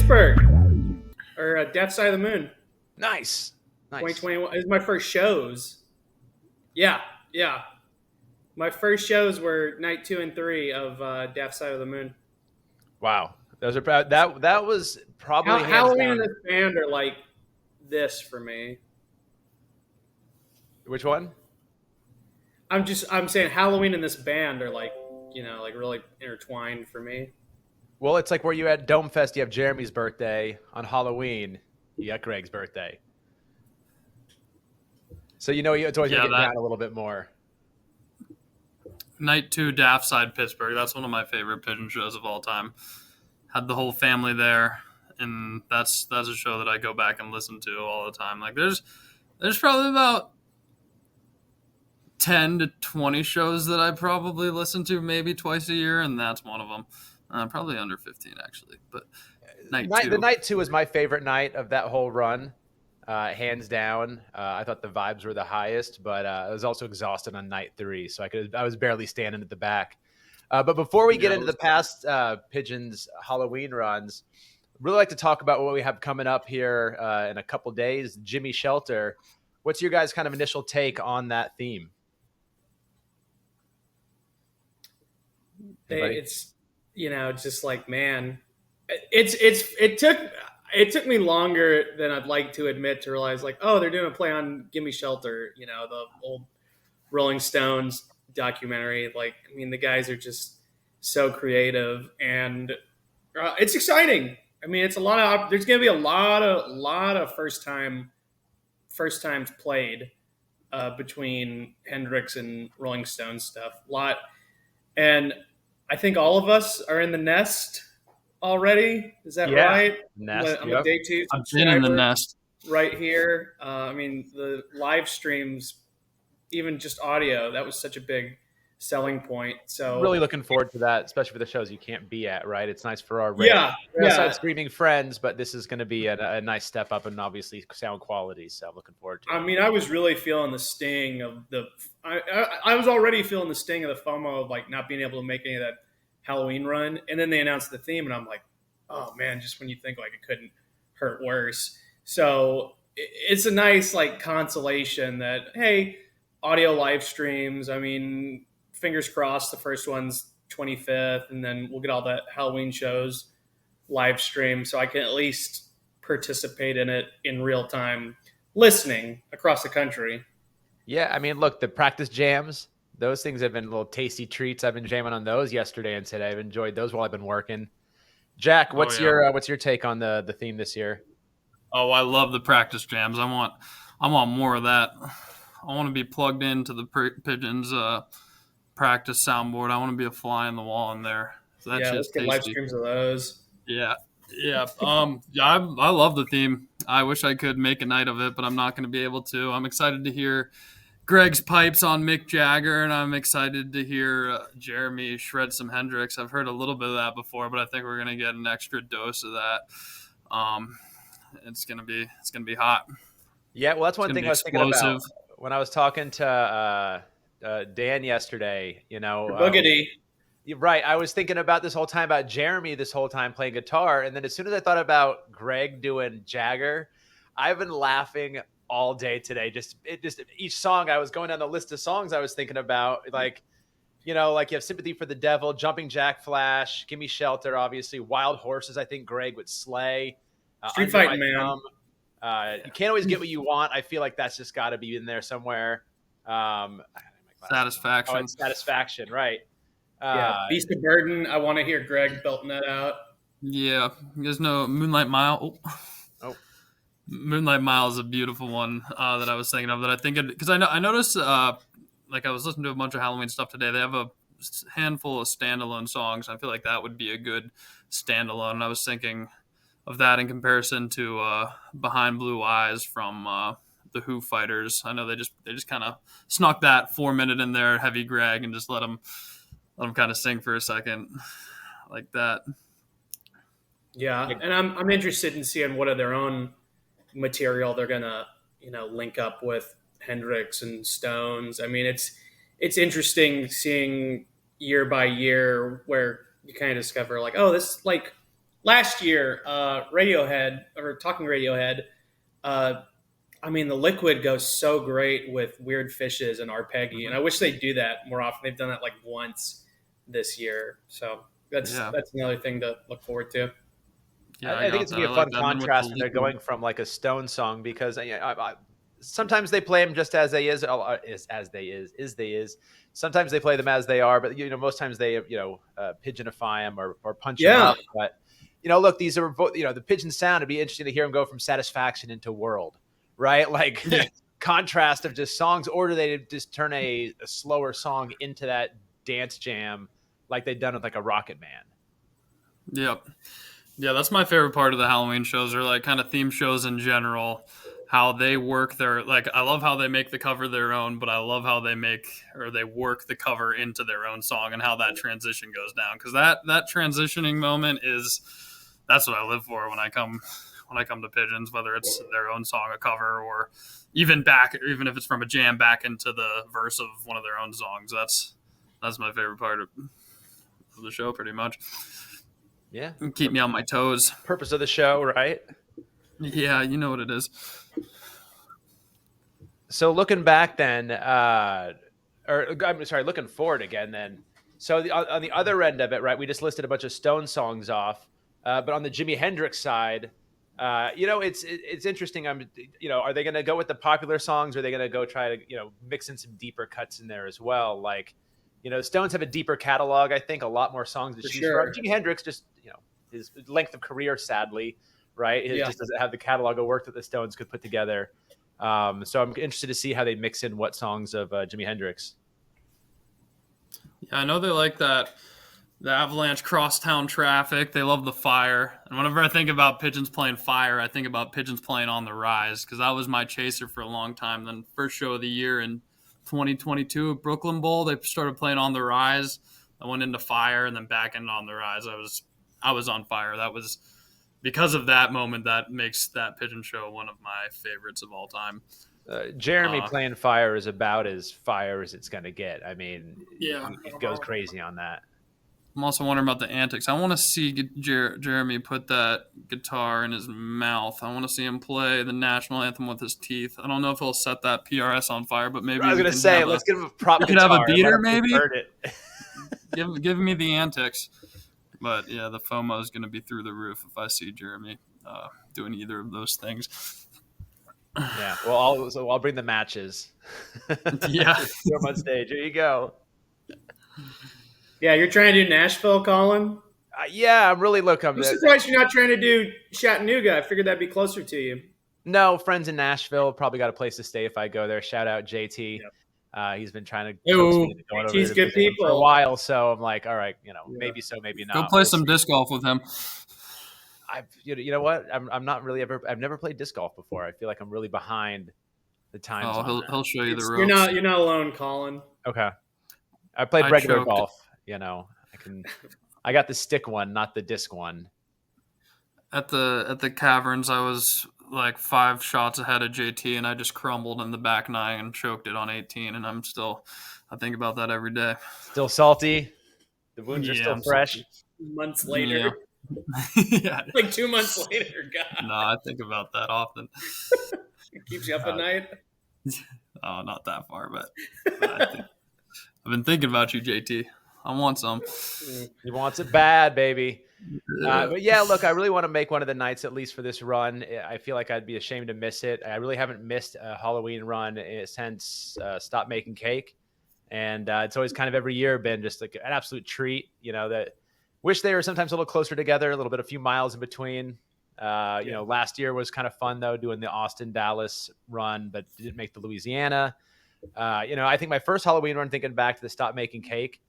Pittsburgh, or Death Side of the Moon. Nice. 2021 is my first shows. Yeah, yeah. My first shows were night 2 and 3 of Death Side of the Moon. Wow. Those are that was probably hands Halloween down. and this band are like this for me. Which one? I'm saying Halloween and this band are like really intertwined for me. Well, it's like where you at Dome Fest, you have Jeremy's birthday. On Halloween, you got Greg's birthday. So it's always going to get down a little bit more. Night 2, Daft Side, Pittsburgh. That's one of my favorite pigeon shows of all time. Had the whole family there, and that's a show that I go back and listen to all the time. Like there's probably about 10 to 20 shows that I probably listen to maybe twice a year, and that's one of them. Probably under 15 actually, but the night 2 was my favorite night of that whole run, hands down. I thought the vibes were the highest, but I was also exhausted on night 3, so I was barely standing at the back. But before we get into the past Pigeons Halloween runs, really like to talk about what we have coming up here in a couple days. Jimmy Shelter. What's your guys' kind of initial take on that theme? It's just like, man, it took me longer than I'd like to admit to realize, like, oh, they're doing a play on Gimme Shelter, the old Rolling Stones documentary. Like, I mean, the guys are just so creative, and it's exciting. I mean, it's there's going to be a lot of first times played between Hendrix and Rolling Stones stuff. And I think all of us are in the nest already. Is that right? Nest. I'm a day 2 I've been in the nest right here. I mean, the live streams, even just audio, that was such a big selling point. So really looking forward to that, especially for the shows you can't be at, right? It's nice for our streaming friends, but this is going to be a nice step up and obviously sound quality. So I'm looking forward to it. I mean, I was really feeling the sting of I was already feeling the sting of the FOMO of like not being able to make any of that Halloween run. And then they announced the theme and I'm like, oh man, just when you think like it couldn't hurt worse. So it's a nice like consolation that, hey, audio live streams, I mean, fingers crossed the first one's 25th, and then we'll get all the Halloween shows live stream so I can at least participate in it in real time, listening across the country. Yeah, I mean, look, the practice jams, those things have been little tasty treats. I've been jamming on those yesterday and today. I've enjoyed those while I've been working. Jack, what's your take on the theme this year? Oh, I love the practice jams. I want more of that. I want to be plugged into the Pigeons practice soundboard. I want to be a fly on the wall in there. So that's let's get live streams of those. Yeah. I love the theme. I wish I could make a night of it, but I'm not going to be able to. I'm excited to hear Greg's pipes on Mick Jagger, and I'm excited to hear Jeremy shred some Hendrix. I've heard a little bit of that before, but I think we're going to get an extra dose of that. It's going to be hot. Yeah, well, that's one thing I was thinking about when I was talking to Dan yesterday. Boogity. Right. I was thinking about this whole time about Jeremy this whole time playing guitar. And then as soon as I thought about Greg doing Jagger, I've been laughing all day today. Just each song, I was going down the list of songs I was thinking about, like you have Sympathy for the Devil, Jumping Jack Flash, Gimme Shelter, obviously, Wild Horses, I think Greg would slay. Street Fighting Man. You can't always get what you want. I feel like that's just got to be in there somewhere. Satisfaction. Oh, it's Satisfaction, right. Beast of Burden. I want to hear Greg belting that out. Yeah, you guys know Moonlight Mile. Oh. Moonlight Mile is a beautiful one that I was thinking of. That I think because I noticed like I was listening to a bunch of Halloween stuff today. They have a handful of standalone songs. I feel like that would be a good standalone. And I was thinking of that in comparison to Behind Blue Eyes from the Who Fighters. I know they just kind of snuck that 4-minute in there, heavy Greg, and just let them kind of sing for a second like that. Yeah, and I'm interested in seeing what of their own material they're gonna link up with Hendrix and Stones. I mean, it's interesting seeing year by year where you kind of discover like, oh, this like last year, Radiohead or Talking Radiohead. I mean, the Liquid goes so great with Weird Fishes and Arpeggi, and I wish they'd do that more often. They've done that like once this year, so that's another thing to look forward to. Yeah, I think it's gonna be a fun contrast when they're going from like a Stone song because sometimes they play them just as they is. Sometimes they play them as they are, but most times they pigeonify them or punch them up. But look, these are both, the Pigeon sound. It'd be interesting to hear them go from Satisfaction into World, right? Like contrast of just songs, or do they just turn a slower song into that dance jam like they've done with like a Rocket Man? Yep. Yeah, that's my favorite part of the Halloween shows, or like kind of theme shows in general. How they work their, like, I love how they make the cover their own, but I love how they work the cover into their own song and how that transition goes down. Because that transitioning moment that's what I live for when I come to Pigeons, whether it's their own song, a cover, or even if it's from a jam back into the verse of one of their own songs. That's my favorite part of the show, pretty much. Yeah. Keep me on my toes. Purpose of the show, right? Yeah, you know what it is. So looking back then, looking forward again then. So on the other end of it, right, we just listed a bunch of Stone songs off. But on the Jimi Hendrix side, it's interesting. Are they going to go with the popular songs, or are they going to go try to, mix in some deeper cuts in there as well? Like, Stones have a deeper catalog, I think, a lot more songs to choose from. Jimi Hendrix just, his length of career, sadly, right? It just doesn't have the catalog of work that the Stones could put together. So I'm interested to see how they mix in what songs of Jimi Hendrix. Yeah, I know they like the Avalanche Crosstown Traffic. They love the Fire. And whenever I think about Pigeons playing Fire, I think about Pigeons playing On the Rise, because that was my chaser for a long time. Then first show of the year in 2022 at Brooklyn Bowl, they started playing On the Rise. I went into Fire and then back into On the Rise. I was on fire. That was because of that moment that makes that Pigeon show one of my favorites of all time. Jeremy playing Fire is about as fire as it's going to get. I mean, he goes crazy on that. I'm also wondering about the antics. I want to see Jeremy put that guitar in his mouth. I want to see him play the national anthem with his teeth. I don't know if he'll set that PRS on fire, but maybe I was going to say, let's give him a prop guitar. You could have a beater, maybe. Heard it. give me the antics. But yeah, the FOMO is going to be through the roof if I see Jeremy doing either of those things. Yeah, well, I'll bring the matches. Yeah, throw them on stage. Here you go. Yeah, you're trying to do Nashville, Colin? Yeah, I'm really looking. I'm surprised you're not trying to do Chattanooga. I figured that'd be closer to you. No, friends in Nashville. Probably got a place to stay if I go there. Shout out JT. Yep. He's been trying to. He's good people for a while, so I'm like, all right, maybe so, maybe not. Go play some disc golf with him. You know what? I'm not really I've never played disc golf before. I feel like I'm really behind the times. Oh, he'll show you the ropes. You're not alone, Colin. Okay, I played regular golf. I got the stick one, not the disc one. At the caverns, I was like 5 shots ahead of JT, and I just crumbled in the back 9 and choked it on 18. And I think about that every day. Still salty. The wounds are still fresh. Salty. Months later. Yeah. Like 2 months later. God. No, I think about that often. It keeps you up at night? Oh, not that far, but I've been thinking about you, JT. I want some. He wants it bad, baby. But yeah, look, I really want to make one of the nights, at least for this run. I feel like I'd be ashamed to miss it. I really haven't missed a Halloween run since Stop Making Cake. And it's always kind of every year been just like an absolute treat, that wish they were sometimes a little closer together, a few miles in between. Last year was kind of fun though, doing the Austin, Dallas run, but didn't make the Louisiana. I think my first Halloween run, thinking back to the Stop Making Cake,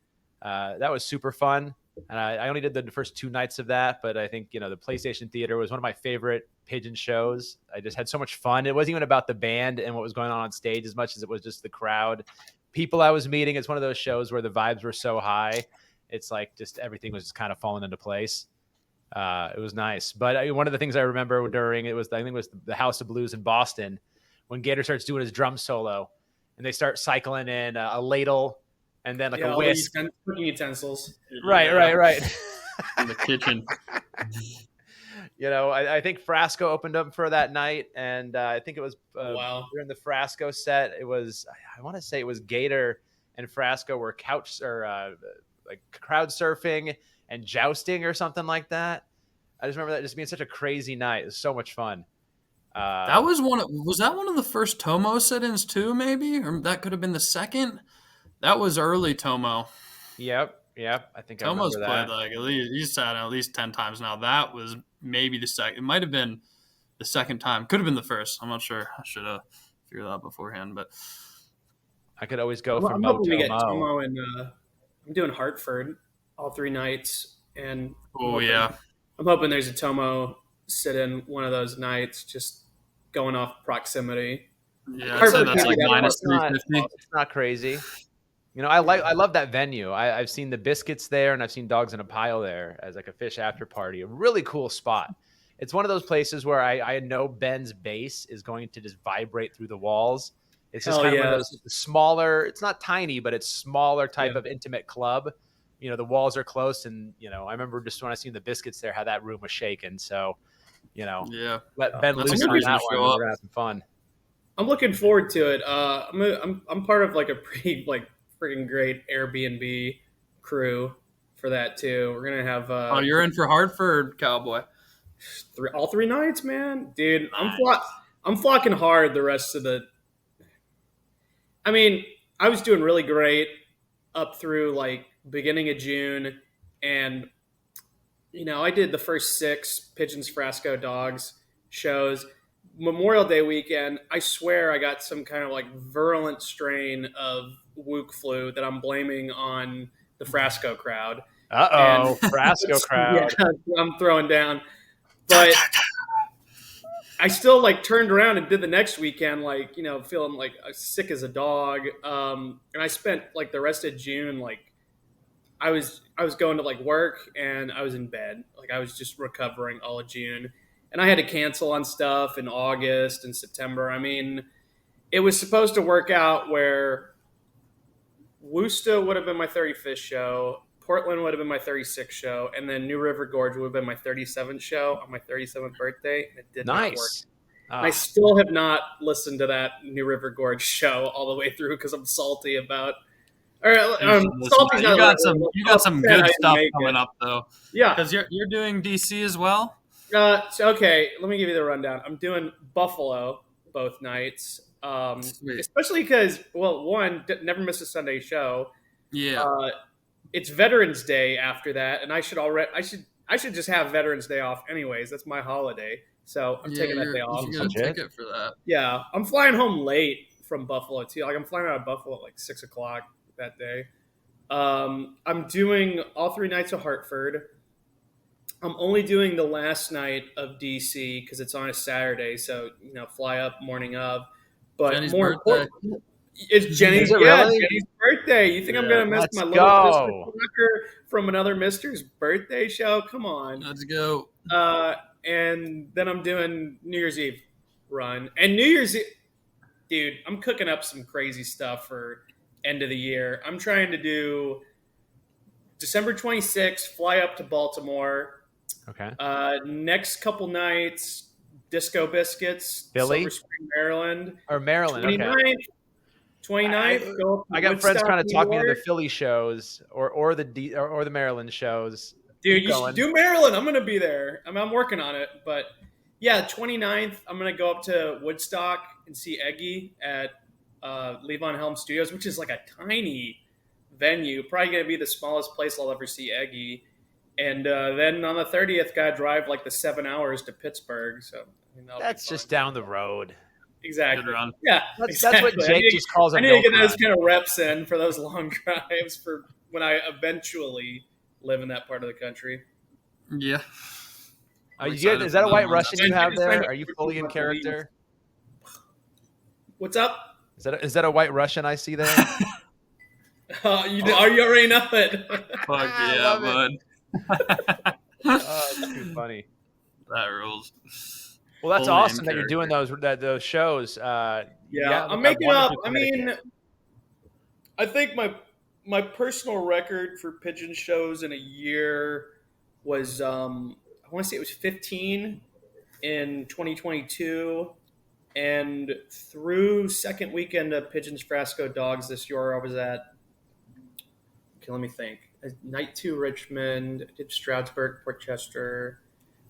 that was super fun. And I only did the first 2 nights of that, but I think, the PlayStation Theater was one of my favorite Pigeon shows. I just had so much fun. It wasn't even about the band and what was going on stage as much as it was just the crowd, people I was meeting. It's one of those shows where the vibes were so high. It's like just everything was just kind of falling into place. It was nice. But one of the things I remember during it was, I think it was the House of Blues in Boston, when Gator starts doing his drum solo and they start cycling in a ladle and then a whisk. Cooking utensils. Right. In the kitchen. I think Frasco opened up for that night, and I think it was Wow. during the Frasco set. It was, I want to say it was Gator and Frasco were like crowd surfing and jousting or something like that. I just remember that just being such a crazy night. It was so much fun. That was was that one of the first Tomo sit-ins too, maybe? Or that could have been the second? That was early Tomo. Yep. I think Tomo's I remember played that. like he's sat at least 10 times now. That was maybe the second. It might have been the second time. Could have been the first. I'm not sure. I should have figured that out beforehand. But I could always go I'm from hoping we Mo get to Mo. Tomo and I'm doing Hartford all 3 nights, and I'm hoping there's a Tomo sit in one of those nights, just going off proximity. Yeah, I'd say that's like minus 350. It's not crazy. I love that venue. I've seen the biscuits there, and I've seen Dogs in a Pile there as like a fish after party. A really cool spot. It's one of those places where I know Ben's bass is going to just vibrate through the walls. It's just kind of one of those smaller. It's not tiny, but it's smaller type of intimate club. The walls are close, and I remember just when I seen the biscuits there, how that room was shaking. So, let Ben loose on that one. We're gonna have some fun. I'm looking forward to it. I'm part of like a pretty like freaking great Airbnb crew for that too. We're gonna have. You're in for Hartford, Cowboy. All 3 nights, man, dude. Nice. I'm flocking hard the rest of the. I mean, I was doing really great up through like beginning of June, and I did the first 6 Pigeons, Frasco, Dogs shows. Memorial Day weekend, I swear I got some kind of like virulent strain of Wook flu that I'm blaming on the Frasco crowd. Frasco crowd. Yeah, I'm throwing down. But I still like turned around and did the next weekend, like, feeling like sick as a dog. And I spent like the rest of June, like I was going to like work and I was in bed. Like I was just recovering all of June. And I had to cancel on stuff in August and September. I mean, it was supposed to work out where Worcester would have been my 35th show, Portland would have been my 36th show, and then New River Gorge would have been my 37th show on my 37th birthday. And it did not work. I still have not listened to that New River Gorge show all the way through because I'm salty about. You got some good stuff coming up though. Yeah, because you're doing DC as well. Okay, let me give you the rundown. I'm doing Buffalo both nights, especially because, well, one, never miss a Sunday show. Yeah, it's Veterans Day after that, and I should just have Veterans Day off anyways. That's my holiday, so I'm taking that day off. You get a ticket for that. Yeah, I'm flying home late from Buffalo too. Like I'm flying out of Buffalo at like 6:00 that day. I'm doing all 3 nights of Hartford. I'm only doing the last night of DC because it's on a Saturday, so fly up morning of. But Jenny's more birthday. important, it's Jenny's. Jenny's birthday. You think I'm gonna miss my little Mr. from another Mister's birthday show? Come on, let's go. And then I'm doing New Year's Eve run, and New Year's Eve, dude, I'm cooking up some crazy stuff for end of the year. I'm trying to do December 26th, fly up to Baltimore. Okay. Next couple nights, Disco Biscuits, Philly, Silver Spring, Maryland, or Maryland. 29th. Go I got friends kind of talking me into the Philly shows or the Maryland shows. Dude, you should do Maryland. I'm gonna be there. I'm working on it, but yeah, 29th. I'm gonna go up to Woodstock and see Eggy at Levon Helm Studios, which is like a tiny venue. Probably gonna be the smallest place I'll ever see Eggy. And then on the 30th, gotta drive like the 7 hours to Pittsburgh. So that's just down the road. Exactly. Yeah, that's what Jake just calls. I need to get those kind of reps in for those long drives for when I eventually live in that part of the country. Yeah. Is that a White Russian you have there? Are you fully in character? What's up? Is that a White Russian I see there? You already know it. Fuck yeah, bud. It's too funny. That rules. Well, that's awesome that you're doing those shows. Yeah, I'm making up. I mean, I think my personal record for pigeon shows in a year was I want want to say it was 15 in 2022, and through second weekend of Pigeons Frasco Dogs this year, I was at. Okay, let me think. Night 2 Richmond, did Stroudsburg, Portchester,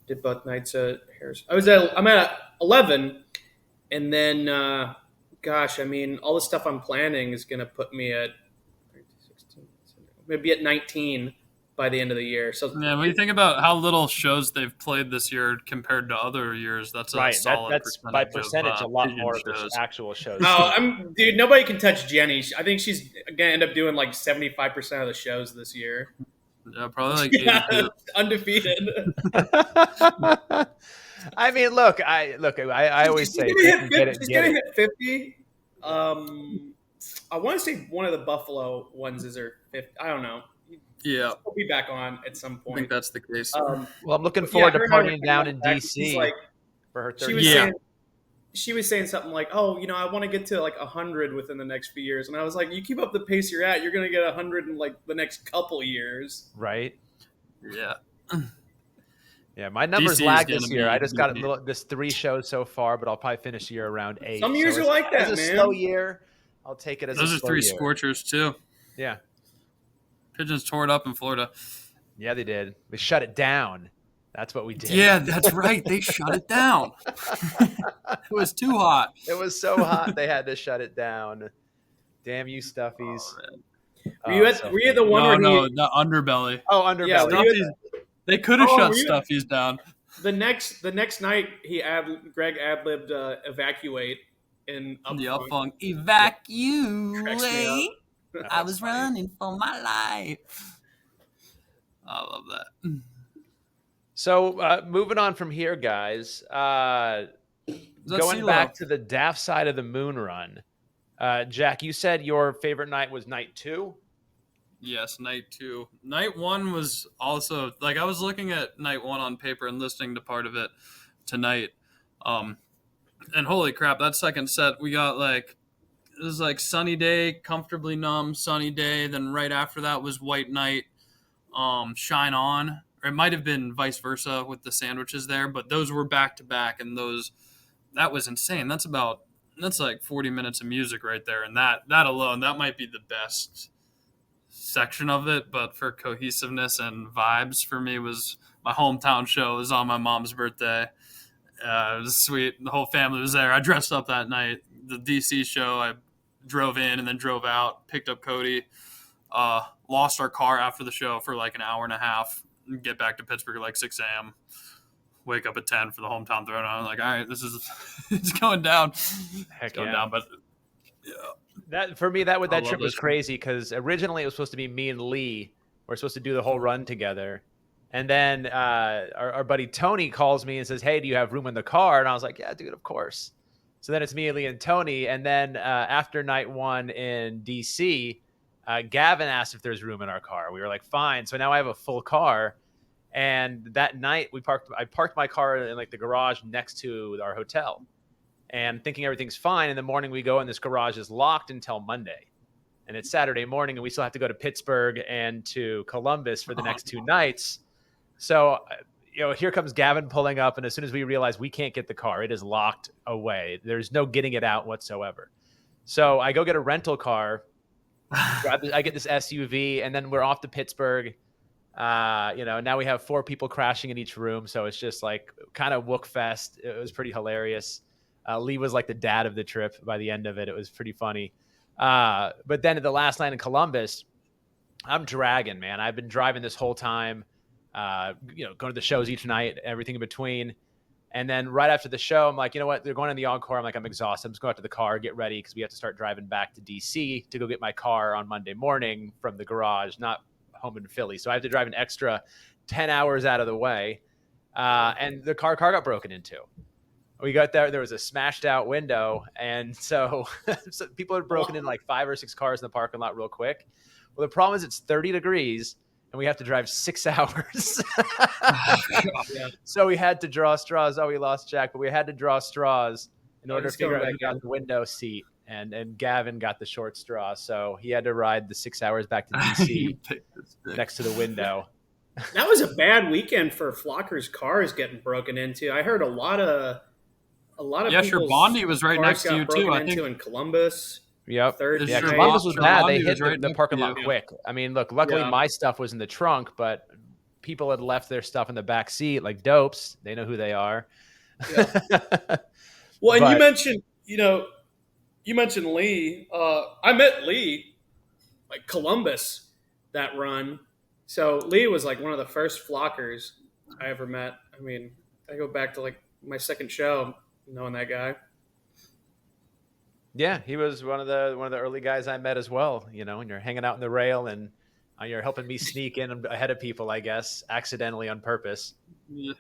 did both nights at Harris. I'm at 11, and then gosh, I mean, all the stuff I'm planning is going to put me at 16, maybe at 19 by the end of the year. So yeah, when you think about how little shows they've played this year compared to other years, that's a Right. solid That's by percentage a lot more of shows. the actual shows. Dude, nobody can touch Jenny. I think she's gonna end up doing like 75% of the shows this year. Yeah, probably like 82. Undefeated. I mean, look. I always say she's gonna hit 50. I want to say one of the Buffalo ones is her 50. I don't know. Yeah, We'll be back on at some point. I think that's the case. Well, I'm looking forward to partying down in DC for her 30th. She was saying something like, "Oh, I want to get to like 100 within the next few years," and I was like, "You keep up the pace you're at, you're gonna get 100 in like the next couple years." Right. Yeah. Yeah, my numbers DC lag this year. I just got this 3 shows so far, but I'll probably finish the year around 8. Some years are like that, man. It's a slow year. I'll take it as those a are slow 3 year. scorchers too. Yeah. Pigeons tore it up in Florida. Yeah, they did. They shut it down. That's what we did. Yeah, that's right. They shut it down. It was too hot. It was so hot they had to shut it down. Damn you, Stuffies. Were you at the one where the Underbelly. Oh, Underbelly. Yeah, Stuffies, they could have shut Stuffies down. The next night, Greg ad-libbed "Evacuate" in the up-funk. Evacuate. I was running for my life. I love that. So moving on from here, guys. Going back to the Daft side of the moon run. Jack, you said your favorite night was night 2? Yes, night 2. Night 1 was also, like, I was looking at night 1 on paper and listening to part of it tonight. And holy crap, that second set, we got like, it was like sunny day, comfortably numb, sunny day. Then right after that was white night, shine on. Or it might have been vice versa with the sandwiches there, but those were back to back, and that was insane. That's like 40 minutes of music right there, and that alone, that might be the best section of it. But for cohesiveness and vibes, for me, was my hometown show. It was on my mom's birthday. It was sweet. The whole family was there. I dressed up that night. The DC show, I drove in and then drove out, picked up Cody, lost our car after the show for like an hour and a half, get back to Pittsburgh at like 6 a.m., wake up at 10 for the hometown throwdown. I'm like, all right, this is it's going down. Heck, going down, but yeah. That for me, that trip was crazy because originally it was supposed to be me and Lee. We're supposed to do the whole run together. And then our buddy Tony calls me and says, "Hey, do you have room in the car?" And I was like, "Yeah, dude, of course." So then it's me, Lee, and Tony. And then after night 1 in DC, Gavin asked if there's room in our car. We were like, fine. So now I have a full car. And that night I parked my car in like the garage next to our hotel and thinking everything's fine. In the morning we go and this garage is locked until Monday. And it's Saturday morning and we still have to go to Pittsburgh and to Columbus for the next 2 nights. So, here comes Gavin pulling up. And as soon as we realize we can't get the car, it is locked away. There's no getting it out whatsoever. So I go get a rental car. I get this SUV and then we're off to Pittsburgh. Now we have 4 people crashing in each room. So it's just like kind of Wook Fest. It was pretty hilarious. Lee was like the dad of the trip by the end of it. It was pretty funny. But then at the last night in Columbus, I'm dragging, man. I've been driving this whole time, going to the shows each night, everything in between. And then right after the show, I'm like, you know what? They're going in the encore. I'm like, I'm exhausted. I'm just going out to the car, get ready because we have to start driving back to DC to go get my car on Monday morning from the garage, not home in Philly. So I have to drive an extra 10 hours out of the way. And the car got broken into. We got there was a smashed out window. And so people had broken in like 5 or 6 cars in the parking lot real quick. Well, the problem is it's 30 degrees and we have to drive 6 hours. So we had to draw straws. Oh, we lost Jack, but we had to draw straws in order to figure out who got the window seat. And Gavin got the short straw. So he had to ride the 6 hours back to DC next to the window. That was a bad weekend for Flockers' cars getting broken into. I heard a lot of Sure. people's Bondi was right cars next to got you too. broken I into think. in Columbus. Yep. Third Yeah, night. Columbus was bad. They Bondi hit was right the next parking to lot you. quick. I mean, look, luckily Yeah. my stuff was in the trunk, but people had left their stuff in the back seat like dopes. They know who they are. Yeah. Well, and But you mentioned Lee. I met Lee, like Columbus, that run. So Lee was like one of the first flockers I ever met. I mean, I go back to like my second show knowing that guy. yeah, he was one of the early guys I met as well. And you're hanging out in the rail and you're helping me sneak in ahead of people, I guess, accidentally on purpose. Yeah.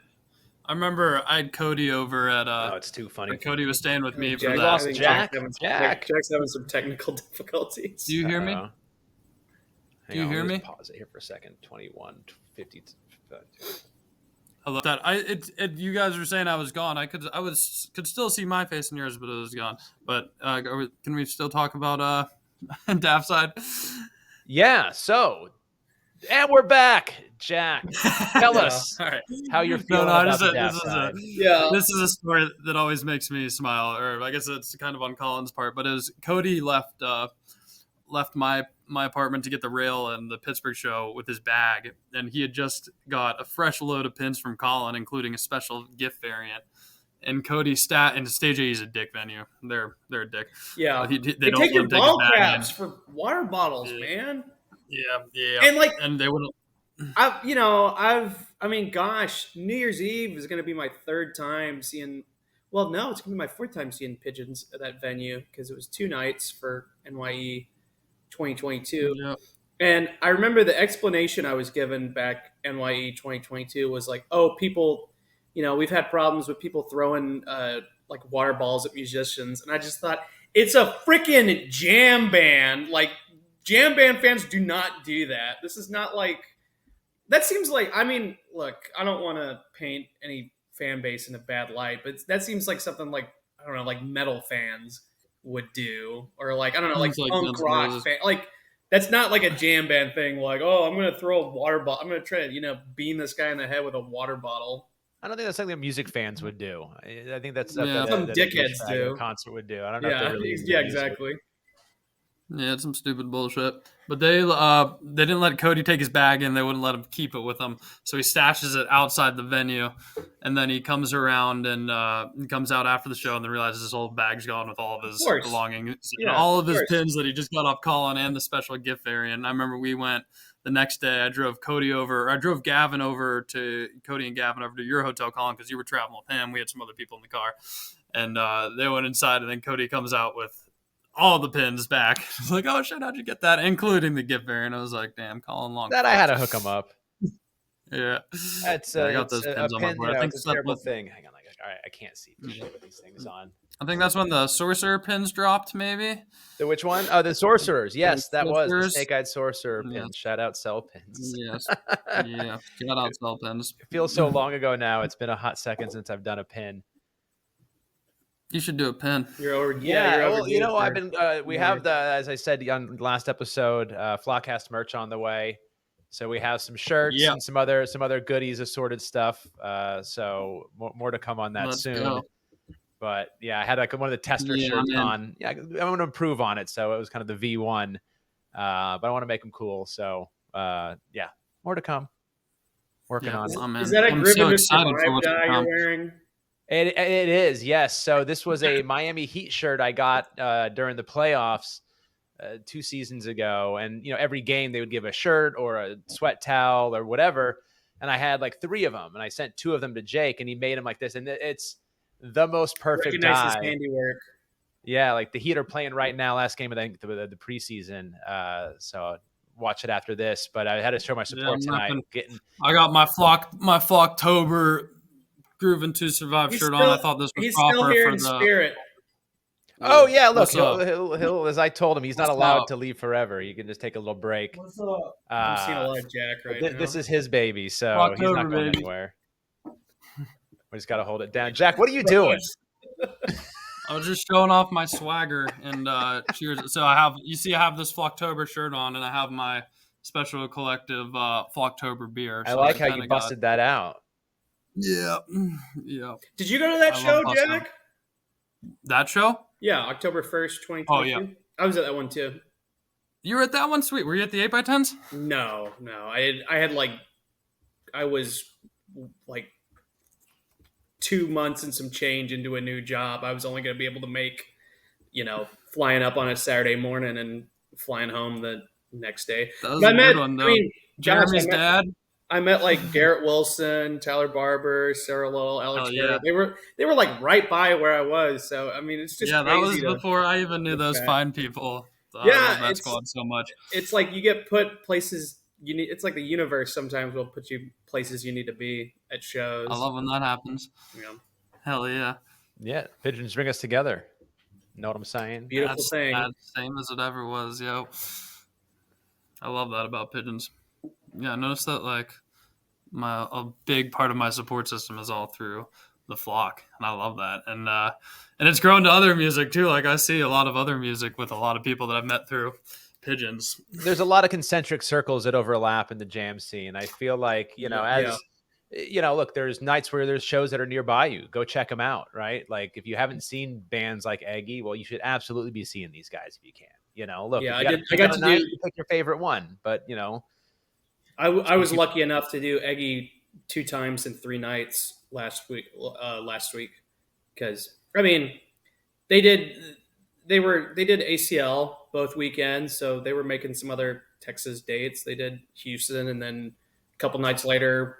I remember I had Cody over at Oh, it's too funny. Cody was staying with me for Jack, the lost I think Jack. Jack's having some technical difficulties. Do you hear me? Do you hear me? Pause it here for a second. 21:50. Hello. That you guys were saying I was gone. I could still see my face in yours, but it was gone. But can we still talk about Daft side? Yeah. So, and we're back, Jack. Tell us All right. how you're feeling about the Daft this side. This is a story that always makes me smile, or I guess it's kind of on Colin's part. But it was Cody left my apartment to get the rail and the Pittsburgh show with his bag, and he had just got a fresh load of pins from Colin, including a special gift variant. And Cody and Stage A is a dick venue. They're a dick. Yeah, they don't take your let him ball take his bag caps for water bottles, man. Yeah. And they wouldn't. Gosh, New Year's Eve is going to be my third time seeing. Well, no, it's going to be my fourth time seeing pigeons at that venue because it was 2 nights for NYE 2022. Yeah. And I remember the explanation I was given back NYE 2022 was like, oh, people, we've had problems with people throwing like water balls at musicians. And I just thought, it's a freaking jam band. Like, jam band fans do not do that. This is not like, that seems like, look, I don't want to paint any fan base in a bad light, but that seems like something like, I don't know, like metal fans would do, or like, I don't know, like punk rock fan. Like, that's not like a jam band thing. Like, oh, I'm going to throw a water bottle. I'm going to try to, beam this guy in the head with a water bottle. I don't think that's something that music fans would do. I think that's some dickheads do. A concert would do. I don't know. Yeah, if they really exactly. Yeah, it's some stupid bullshit. But they didn't let Cody take his bag in. They wouldn't let him keep it with him. So he stashes it outside the venue, and then he comes around and comes out after the show and then realizes his whole bag's gone with all of his belongings, all of his pins that he just got off Colin and the special gift variant. And I remember we went the next day. I drove Gavin over to Cody and Gavin over to your hotel, Colin, because you were traveling with him. We had some other people in the car, and they went inside, and then Cody comes out with all the pins back. It's like, oh shit, how'd you get that? Including the gift variant. I was like, damn, Colin Long. That I had to hook him up. Yeah. That's I got those pins on my board. I think it's a terrible thing. Hang on, all right, I can't see for shit with these things on. I think that's when the Sorcerer pins dropped, maybe. The which one? Oh, the Sorcerers. Yes, that was the Snake-Eyed Sorcerer pin. Shout out Cell Pins. Yes. Yeah. Shout out Cell Pins. It feels so long ago now. It's been a hot second since I've done a pin. You should do a pin. You're over. I've been. We have as I said on last episode, Flockast merch on the way. So we have some shirts and some other goodies, assorted stuff. So more to come on that soon. Go. But yeah, I had like one of the tester shirts on. Yeah, I want to improve on it. So it was kind of the V1, but I want to make them cool. So more to come. Working on it. Is that a Griffin Survive guy you're wearing? It is, yes. So this was a Miami Heat shirt I got during the playoffs 2 seasons ago. And, every game they would give a shirt or a sweat towel or whatever. And I had like 3 of them. And I sent 2 of them to Jake, and he made them like this. And it's the most perfect dye. His handiwork. Yeah, like the Heat are playing right now, last game of the preseason. So watch it after this. But I had to show my support tonight. I got my Flocktober Groovin' to Survive shirt on. I thought this was proper still here for in the spirit. Oh yeah, look, he'll as I told him, he's not allowed to leave forever. You can just take a little break. What's up? I'm seeing a lot of Jack right now. This is his baby, so he's not going anywhere. We just got to hold it down. Jack, what are you doing? I was just showing off my swagger and cheers. So I have this Flocktober shirt on, and I have my Special Collective Flocktober beer. I like how you busted that out. Yeah. Yeah. Did you go to that show, Jack? That show? Yeah, October 1st, 2022. Oh, yeah. I was at that one too. You were at that one? Sweet. Were you at the 8x10s? No. I was like 2 months and some change into a new job. I was only going to be able to make, flying up on a Saturday morning and flying home the next day. That was a good one, though. Jeremy's dad. I met like Garrett Wilson, Tyler Barber, Sarah Lowell, Alex. Yeah. They were like right by where I was. So I mean, it's just that was before I even knew those fine people. I love that squad so much. It's like you get put places you need. It's like the universe sometimes will put you places you need to be at shows. I love when that happens. Yeah. Hell yeah. Yeah, pigeons bring us together. Know what I'm saying? Beautiful thing. Same as it ever was, yo. I love that about pigeons. Yeah, I noticed that like a big part of my support system is all through the flock, and I love that. And it's grown to other music too. Like I see a lot of other music with a lot of people that I've met through pigeons. There's a lot of concentric circles that overlap in the jam scene. I feel like, look, there's nights where there's shows that are nearby you. Go check them out, right? Like if you haven't seen bands like Eggy, well, you should absolutely be seeing these guys if you can. Look, yeah, I got to pick your favorite one, but I was lucky enough to do Eggy 2 times in 3 nights last week because I mean they did ACL both weekends, so they were making some other Texas dates. They did Houston, and then a couple nights later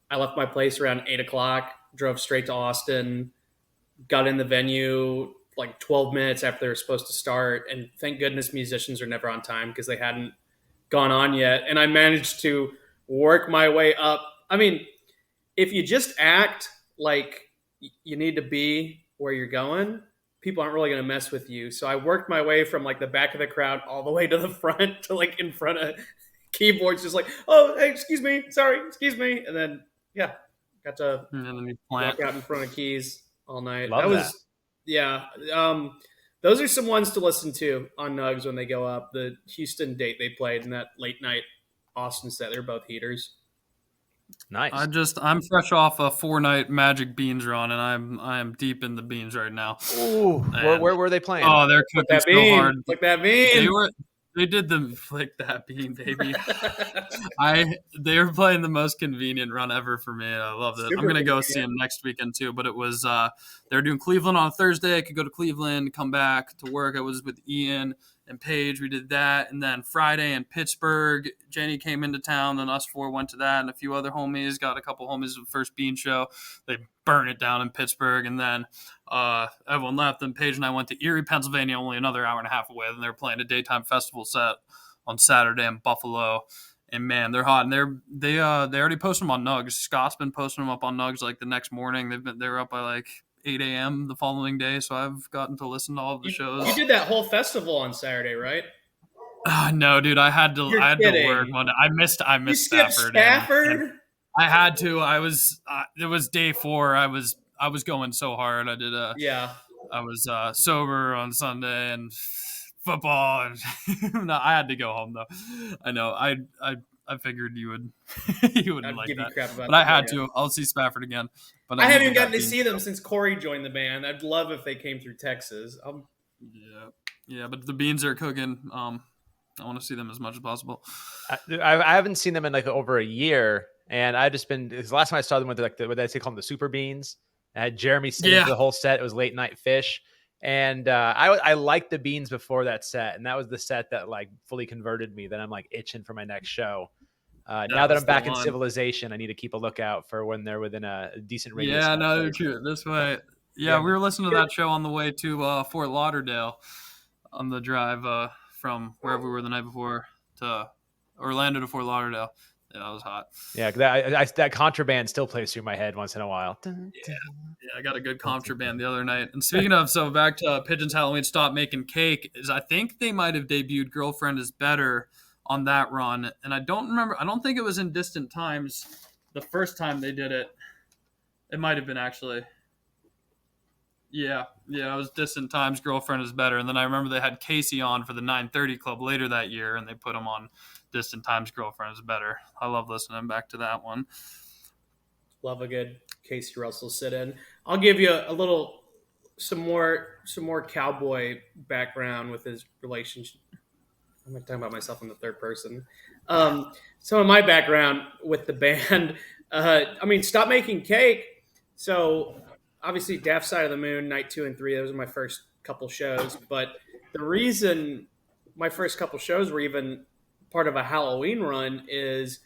I left my place around 8:00, drove straight to Austin, got in the venue like 12 minutes after they were supposed to start, and thank goodness musicians are never on time because they hadn't gone on yet, and I managed to work my way up. I mean, if you just act like you need to be where you're going, people aren't really going to mess with you. So I worked my way from like the back of the crowd all the way to the front to like in front of keyboards, just like, oh, hey, excuse me, and then got to walk out in front of keys all night. Love that. Yeah. Those are some ones to listen to on Nugs when they go up. The Houston date they played and that late night Austin set, they're both heaters. Nice. I'm fresh off a 4-night Magic Beans run, and I am deep in the beans right now. Ooh, where were they playing? Oh, they're cooking so hard. Like that bean. They did the flick that bean, baby. They were playing the most convenient run ever for me. I loved it. I'm gonna go see them next weekend too. But it was they were doing Cleveland on Thursday. I could go to Cleveland, come back to work. I was with Ian and Paige. We did that, and then Friday in Pittsburgh, Jenny came into town. Then us 4 went to that, and a few other homies. Got a couple homies at the first Bean show. They burned it down in Pittsburgh, and then everyone left. And Paige and I went to Erie, Pennsylvania, only another hour and a half away. Then they were playing a daytime festival set on Saturday in Buffalo. And man, they're hot, and they already posted them on Nugs. Scott's been posting them up on Nugs like the next morning. They were up by like 8 a.m. the following day, so I've gotten to listen to all of the shows. You did that whole festival on Saturday, right? No, dude, I had to work Monday. I missed Stafford. And I had to. It was day 4. I was going so hard. I was sober on Sunday and football, and no, I had to go home though. I know. I figured you wouldn't like that, but I had to. I'll see Spafford again. But I haven't gotten to see them since Corey joined the band. I'd love if they came through Texas. Yeah, but the beans are cooking. I want to see them as much as possible. I haven't seen them in like over a year, and I've just been. Because last time I saw them with like what they call them, the Super Beans. I had Jeremy singing for the whole set. It was Late Night Fish. And I liked the Beans before that set, and that was the set that like fully converted me. Then I'm like itching for my next show. Now that I'm back in Civilization, I need to keep a lookout for when they're within a decent radius. Yeah, no, they're true. This way. Yeah, we were listening to that show on the way to Fort Lauderdale on the drive from wherever we were the night before to Orlando to Fort Lauderdale. Yeah, that was hot. Yeah, that contraband still plays through my head once in a while. Yeah, I got a good contraband the other night. And speaking of, so back to Pigeons Halloween Stop Making Cake, is I think they might have debuted Girlfriend is Better on that run. And I don't think it was in Distant Times the first time they did it. It might have been actually. Yeah, it was Distant Times, Girlfriend is Better. And then I remember they had Casey on for the 9:30 Club later that year, and they put him on Distant Times Girlfriend is better. I love listening back to that one. Love a good Casey Russell sit-in. I'll give you some more cowboy background with his relationship. I'm not talking about myself in the third person. Some of my background with the band. Stop Making Cake. So obviously, Daft Side of the Moon, night 2 and 3. Those were my first couple shows. But the reason my first couple shows were even part of a Halloween run is,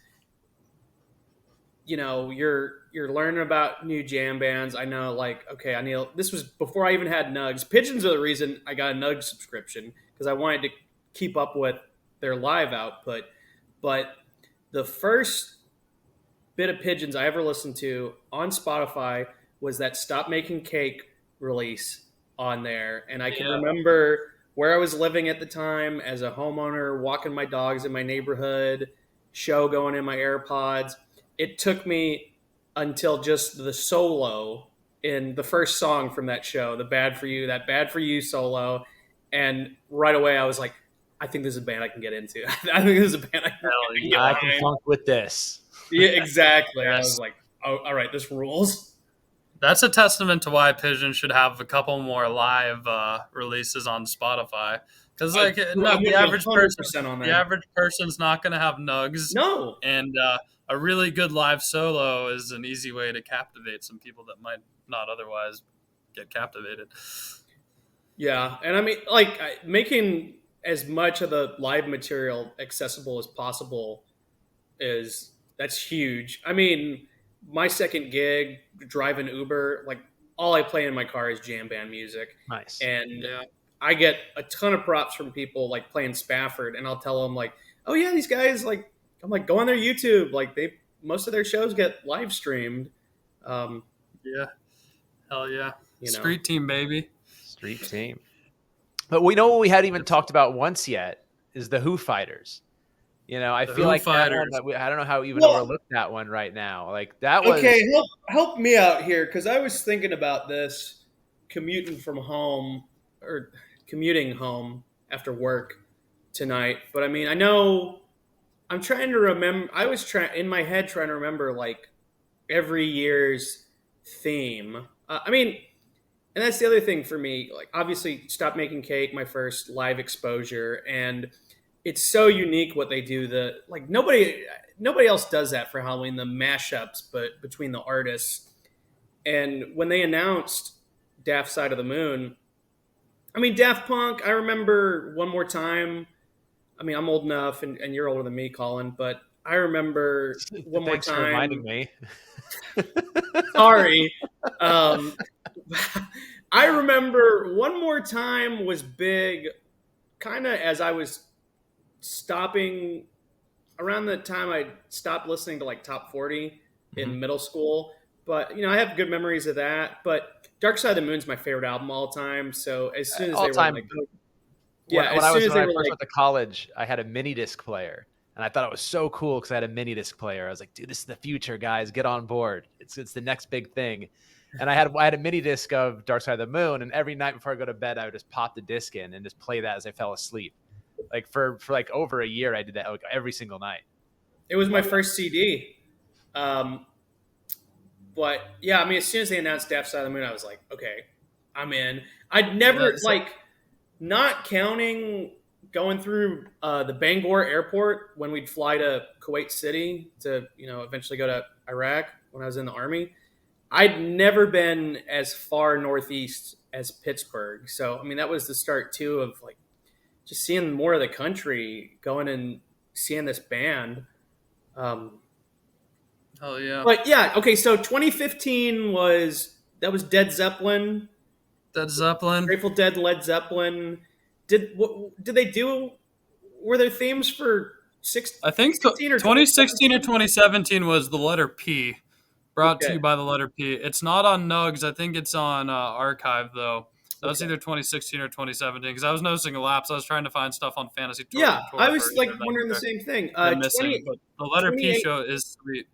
you're learning about new jam bands. I know, this was before I even had Nugs. Pigeons are the reason I got a Nugs subscription, because I wanted to keep up with their live output. But the first bit of Pigeons I ever listened to on Spotify was that Stop Making Cake release on there. And I can remember where I was living at the time as a homeowner, walking my dogs in my neighborhood, show going in my AirPods. It took me until just the solo in the first song from that show, that Bad For You solo. And right away I was like, I think this is a band I can get into. I think this is a band I can funk with this. Yeah, exactly. Yes. I was like, oh, all right, this rules. That's a testament to why Pigeon should have a couple more live releases on Spotify. Because the average person's not going to have Nugs. No. And a really good live solo is an easy way to captivate some people that might not otherwise get captivated. Yeah, and making as much of the live material accessible as possible that's huge. I mean, my second gig, driving Uber, all I play in my car is jam band music. Nice. And I get a ton of props from people playing Spafford, and I'll tell them oh yeah, these guys I'm go on their YouTube. Most of their shows get live streamed. Yeah. Hell yeah. Street team, baby. Street team. But we know what we hadn't even talked about once yet is the Who Fighters. I feel like that one, I don't know how even overlook that one right now. That was okay. Help me out here, because I was thinking about this commuting home after work tonight. But I know I'm trying to remember. I was in my head trying to remember every year's theme. And that's the other thing for me. Obviously, Stop Making Cake, my first live exposure, and it's so unique what they do. Nobody else does that for Halloween. The mashups, but between the artists. And when they announced Daft Side of the Moon, Daft Punk. I remember One More Time. I'm old enough, and you're older than me, Colin. But I remember One More Time. Thanks for reminding me. Sorry. I remember One More Time was big, kind of as I was stopping around the time I stopped listening to Top 40 in middle school. But I have good memories of that. But Dark Side of the Moon's my favorite album all time. So as soon as all they time. were when I first went to college, I had a mini disc player. And I thought it was so cool because I had a mini disc player. I was like, dude, this is the future, guys. Get on board. It's the next big thing. And I had a mini disc of Dark Side of the Moon, and every night before I go to bed, I would just pop the disc in and just play that as I fell asleep. For over a year, I did that every single night. It was my first CD. But yeah, as soon as they announced Daft Side of the Moon, I was like, okay, I'm in. I'd never not counting going through the Bangor airport when we'd fly to Kuwait City to eventually go to Iraq when I was in the Army. I'd never been as far northeast as Pittsburgh. So, that was the start, too, of, just seeing more of the country, going and seeing this band. Oh, yeah. But, yeah, okay, so 2015 was Led Zeppelin. Grateful Dead, Led Zeppelin. Were there themes for I think 2016 or 2017 was the letter P. Brought to you by the letter P. It's not on Nugs. I think it's on Archive, though. That was either 2016 or 2017, because I was noticing a lapse. I was trying to find stuff on Fantasy Tour. Yeah, I was wondering the same thing. Missing, but the letter P show is sweet.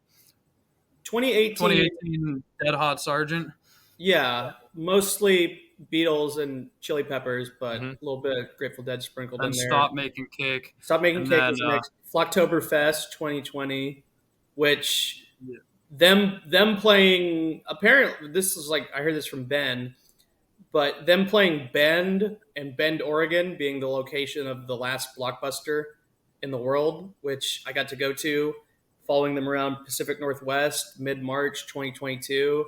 2018 Dead Hot Sergeant. Yeah, mostly Beatles and Chili Peppers, but a little bit of Grateful Dead sprinkled in And there. Stop Making Cake. Stop Making And Cake then was next. Flocktoberfest 2020, which yeah. them playing. Apparently, this is like I heard this from Ben, but them playing Bend and Bend, Oregon, being the location of the last Blockbuster in the world, which I got to go to, following them around Pacific Northwest mid-March 2022.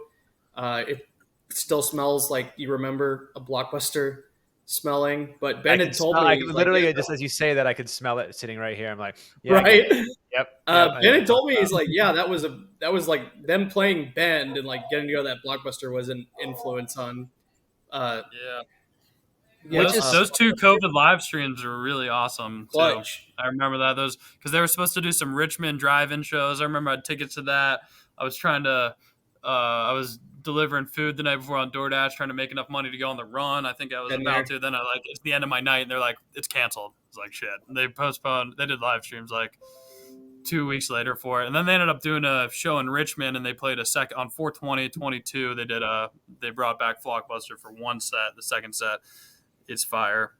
It still smells like you remember a Blockbuster smelling, but Ben had told me, I could literally, just as you say that, I could smell it sitting right here. I'm like, yeah, right? Yep. Ben had told me, he's like, yeah, that was like them playing Bend and like getting to go to that Blockbuster was an influence on. Yeah. Yeah, Those two COVID live streams were really awesome too. Clutch. I remember that because they were supposed to do some Richmond drive-in shows. I remember I had tickets to that. I was trying to, I was delivering food the night before on DoorDash, trying to make enough money to go on the run. I think I was about to. Then it's the end of my night, and they're like, it's canceled. It's like shit. And they postponed. They did live streams like 2 weeks later for it, and then they ended up doing a show in Richmond, and they played a second on 4/20/22. They brought back Flockbuster for one set. The second set is fire.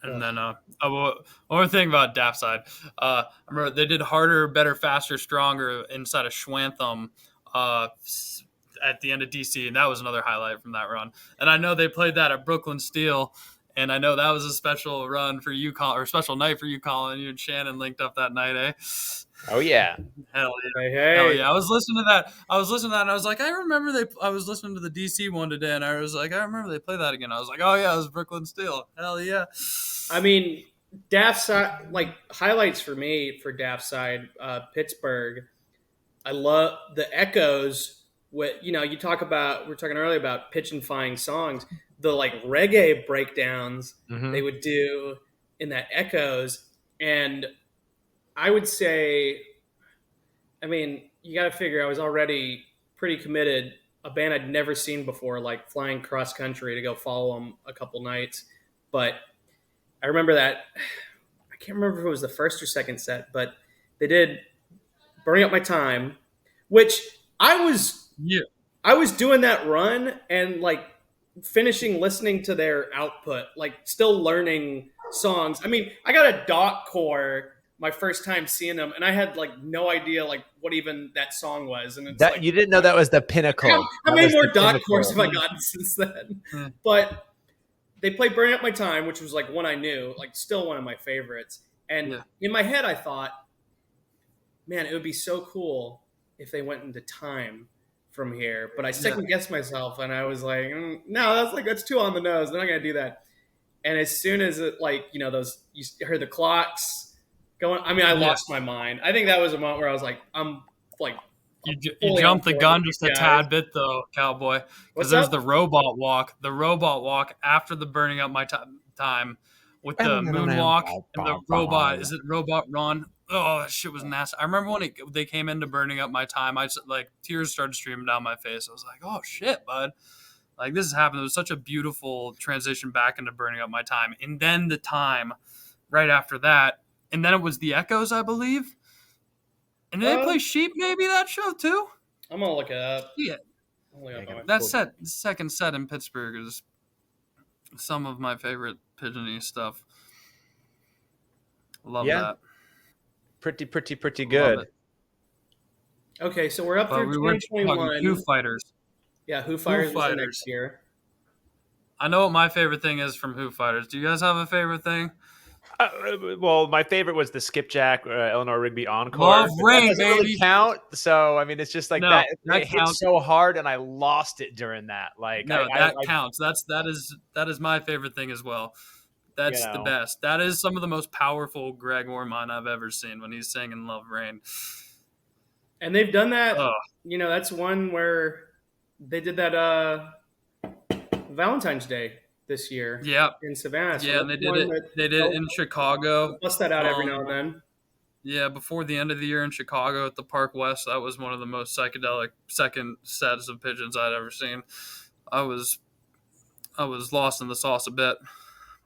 And then one more thing about Daft Side. I remember they did Harder, Better, Faster, Stronger inside of Schwantham at the end of DC, and that was another highlight from that run. And I know they played that at Brooklyn Steel, and I know that was a special run for you, Colin, or special night for you, Colin. You and Shannon linked up that night, eh? Oh yeah. Hell yeah. Hey. Hell yeah. I was listening to that and I was like, I was listening to the DC one today, and I was like, I remember they play that again. I was like, oh yeah, it was Brooklyn Steel. Hell yeah. I mean, Daft Side, like highlights for me for Daft Side, Pittsburgh. I love the echoes. What you talk about. We were talking earlier about pitch-infying songs. The like reggae breakdowns they would do in that echoes, and I would say, I mean, you got to figure I was already pretty committed. A band I'd never seen before, like flying cross country to go follow them a couple nights. But I remember that, I can't remember if it was the first or second set, but they did Burning Up My Time, which I was doing that run and like finishing listening to their output, like still learning songs. I mean, I got a dot core my first time seeing them, and I had like no idea like what even that song was. And it's that like, you didn't know that was the pinnacle. How many more dot cores have I gotten since then? But they played "Burning Up My Time," which was like one I knew, like still one of my favorites. And in my head, I thought, man, it would be so cool if they went into Time from here. But I second guessed myself, and I was like, no, that's too on the nose. They're not gonna do that. And as soon as it those you heard the clocks going, I mean, I lost my mind. I think that was a moment where I was like, I'm like, you jumped the gun just a tad bit though, Cowboy, because there's the robot walk after the Burning Up My Time with the moonwalk and the robot. Is it Robot Run? Oh, that shit was nasty. I remember when they came into Burning Up My Time, I just, like, tears started streaming down my face. I was like, oh shit, bud. Like, this has happened. It was such a beautiful transition back into Burning Up My Time. And then the Time right after that. And then it was the Echoes, I believe. And did they play Sheep maybe that show too? I'm going to look it up. Yeah. That second set in Pittsburgh is some of my favorite Pigeony stuff. Love that. Pretty good. Okay, so we're up through 2021. Foo Fighters. Yeah, Foo Fighters is next year. I know what my favorite thing is from Foo Fighters. Do you guys have a favorite thing? Well, my favorite was the Skipjack Eleanor Rigby encore. Love Rain, that doesn't baby. Really count. So I mean, it's just like that hit counts. so hard, and I lost it during that. Like, that counts. That is my favorite thing as well. That's the best. That is some of the most powerful Greg Orman I've ever seen when he's singing Love Rain. And they've done that. That's one where they did that Valentine's Day this year. Yeah. In Savannah. So and they did it. They did it in Chicago. Bust that out every now and then. Yeah, before the end of the year in Chicago at the Park West, that was one of the most psychedelic second sets of Pigeons I'd ever seen. I was lost in the sauce a bit.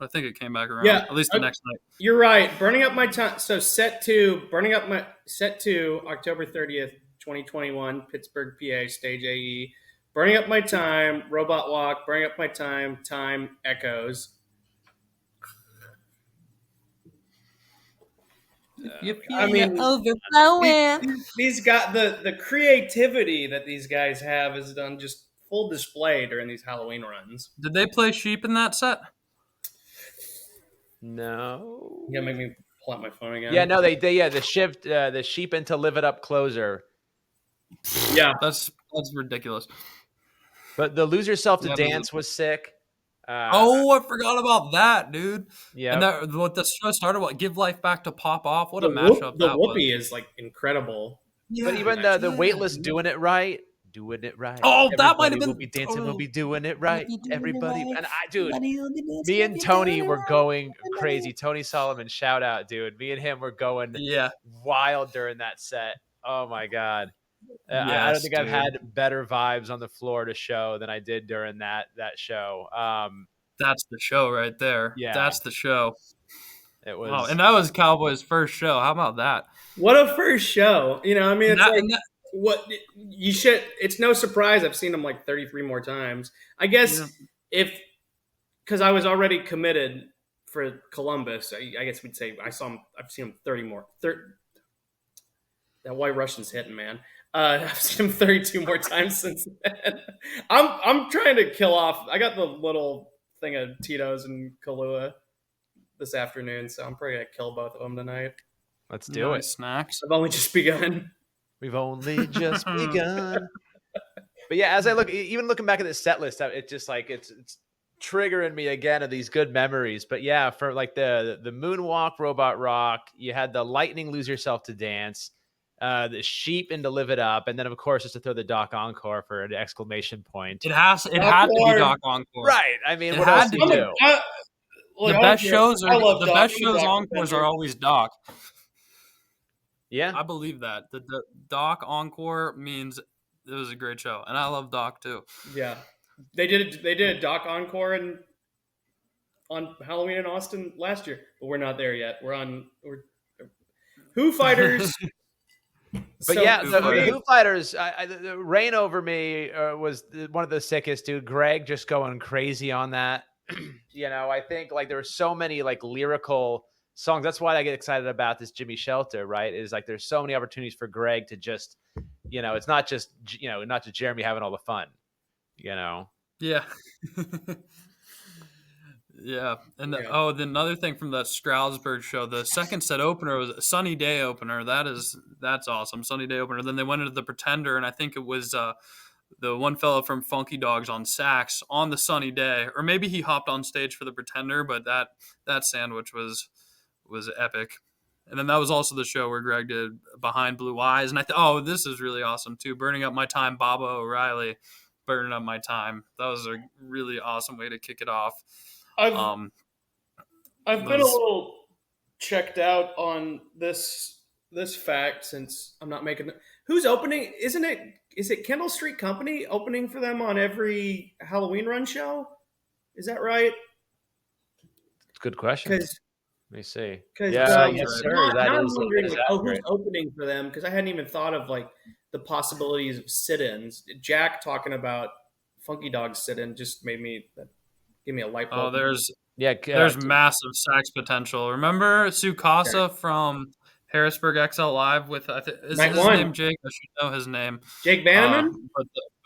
I think it came back around. Yeah, at least the next night. You're right. Burning Up My Time. So set two, October 30th, 2021, Pittsburgh, PA, Stage AE. Burning Up My Time, Robot Walk, Burning Up My Time, Time, Echoes. You I feel mean, overflowing. these got the creativity that these guys have is on just full display during these Halloween runs. Did they play Sheep in that set? No. You gotta make me pull out my phone again. Yeah, no, they the sheep into Live It Up closer. Yeah, That's ridiculous. But the Lose Yourself to Dance was sick. I forgot about that, dude. Yeah. And that what the show started, what Give Life Back to Pop Off. What a the mashup the that was. whoopee is like incredible. But even the Weightless doing it right. Doing it right. Oh, that might have Everybody been. will be dancing. We'll be doing it We'll right. be doing Everybody. it right. And dude, Everybody will be dancing, me we'll and be Tony doing it were right. going crazy. Tony Solomon, shout out, dude. Me and him were going wild during that set. Oh my god. I don't think I've had better vibes on the floor to show than I did during that show. That's the show right there. Yeah. That's the show. It was. Wow, and that was Cowboy's first show. How about that? What a first show! You know, I mean, it's what you should. It's no surprise I've seen him like 33 more times. I guess because I was already committed for Columbus. I guess we'd say I've seen him 30 more. That White Russian's hitting, man. I've seen him 32 more times since then. I'm trying to kill off. I got the little thing of Tito's and Kahlua this afternoon, so I'm probably gonna kill both of them tonight. Let's do it. Snacks. I've only just begun. We've only just begun. But yeah, as I even looking back at this set list, it just like it's triggering me again of these good memories. But yeah, for like the Moonwalk, Robot Rock, you had the Lightning, Lose Yourself to Dance, the Sheep into Live It Up, and then of course just to throw the Doc Encore for an exclamation point. It had to be Doc Encore, right? I mean, what else do you do? The best shows encores are always Doc. Yeah, I believe that the Doc Encore means it was a great show, and I love Doc too. Yeah, they did a Doc Encore on Halloween in Austin last year, but we're not there yet. We're Foo Fighters. But the Foo Fighters, the Rain Over Me was one of the sickest, dude. Greg just going crazy on that. You know, I think like there were so many like lyrical songs. That's why I get excited about this Jimmy Shelter, right? Is like there's so many opportunities for Greg to just, you know, it's not just Jeremy having all the fun, you know. Yeah. Yeah. And the another thing from the Stroudsburg show, the second set opener was a Sunny Day opener. That's awesome. Sunny Day opener. Then they went into the Pretender, and I think it was the one fellow from Funky Dogs on sax on the Sunny Day, or maybe he hopped on stage for the Pretender, but that sandwich was epic. And then that was also the show where Greg did Behind Blue Eyes, and this is really awesome too. Burning Up My Time, Baba O'Reilly, Burning Up My Time. That was a really awesome way to kick it off. I've been a little checked out on this fact since I'm not making. Who's opening? Is it Kendall Street Company opening for them on every Halloween run show? Is that right? It's a good question. Let me see. Yes, sir. I'm wondering who's opening for them, because I hadn't even thought of like the possibilities of sit-ins. Jack talking about Funky Dog sit-in just made me give me a light bulb. There's massive sax potential. Remember Sukasa from Harrisburg XL Live with is his name Jake? I should know his name. Jake Bannerman?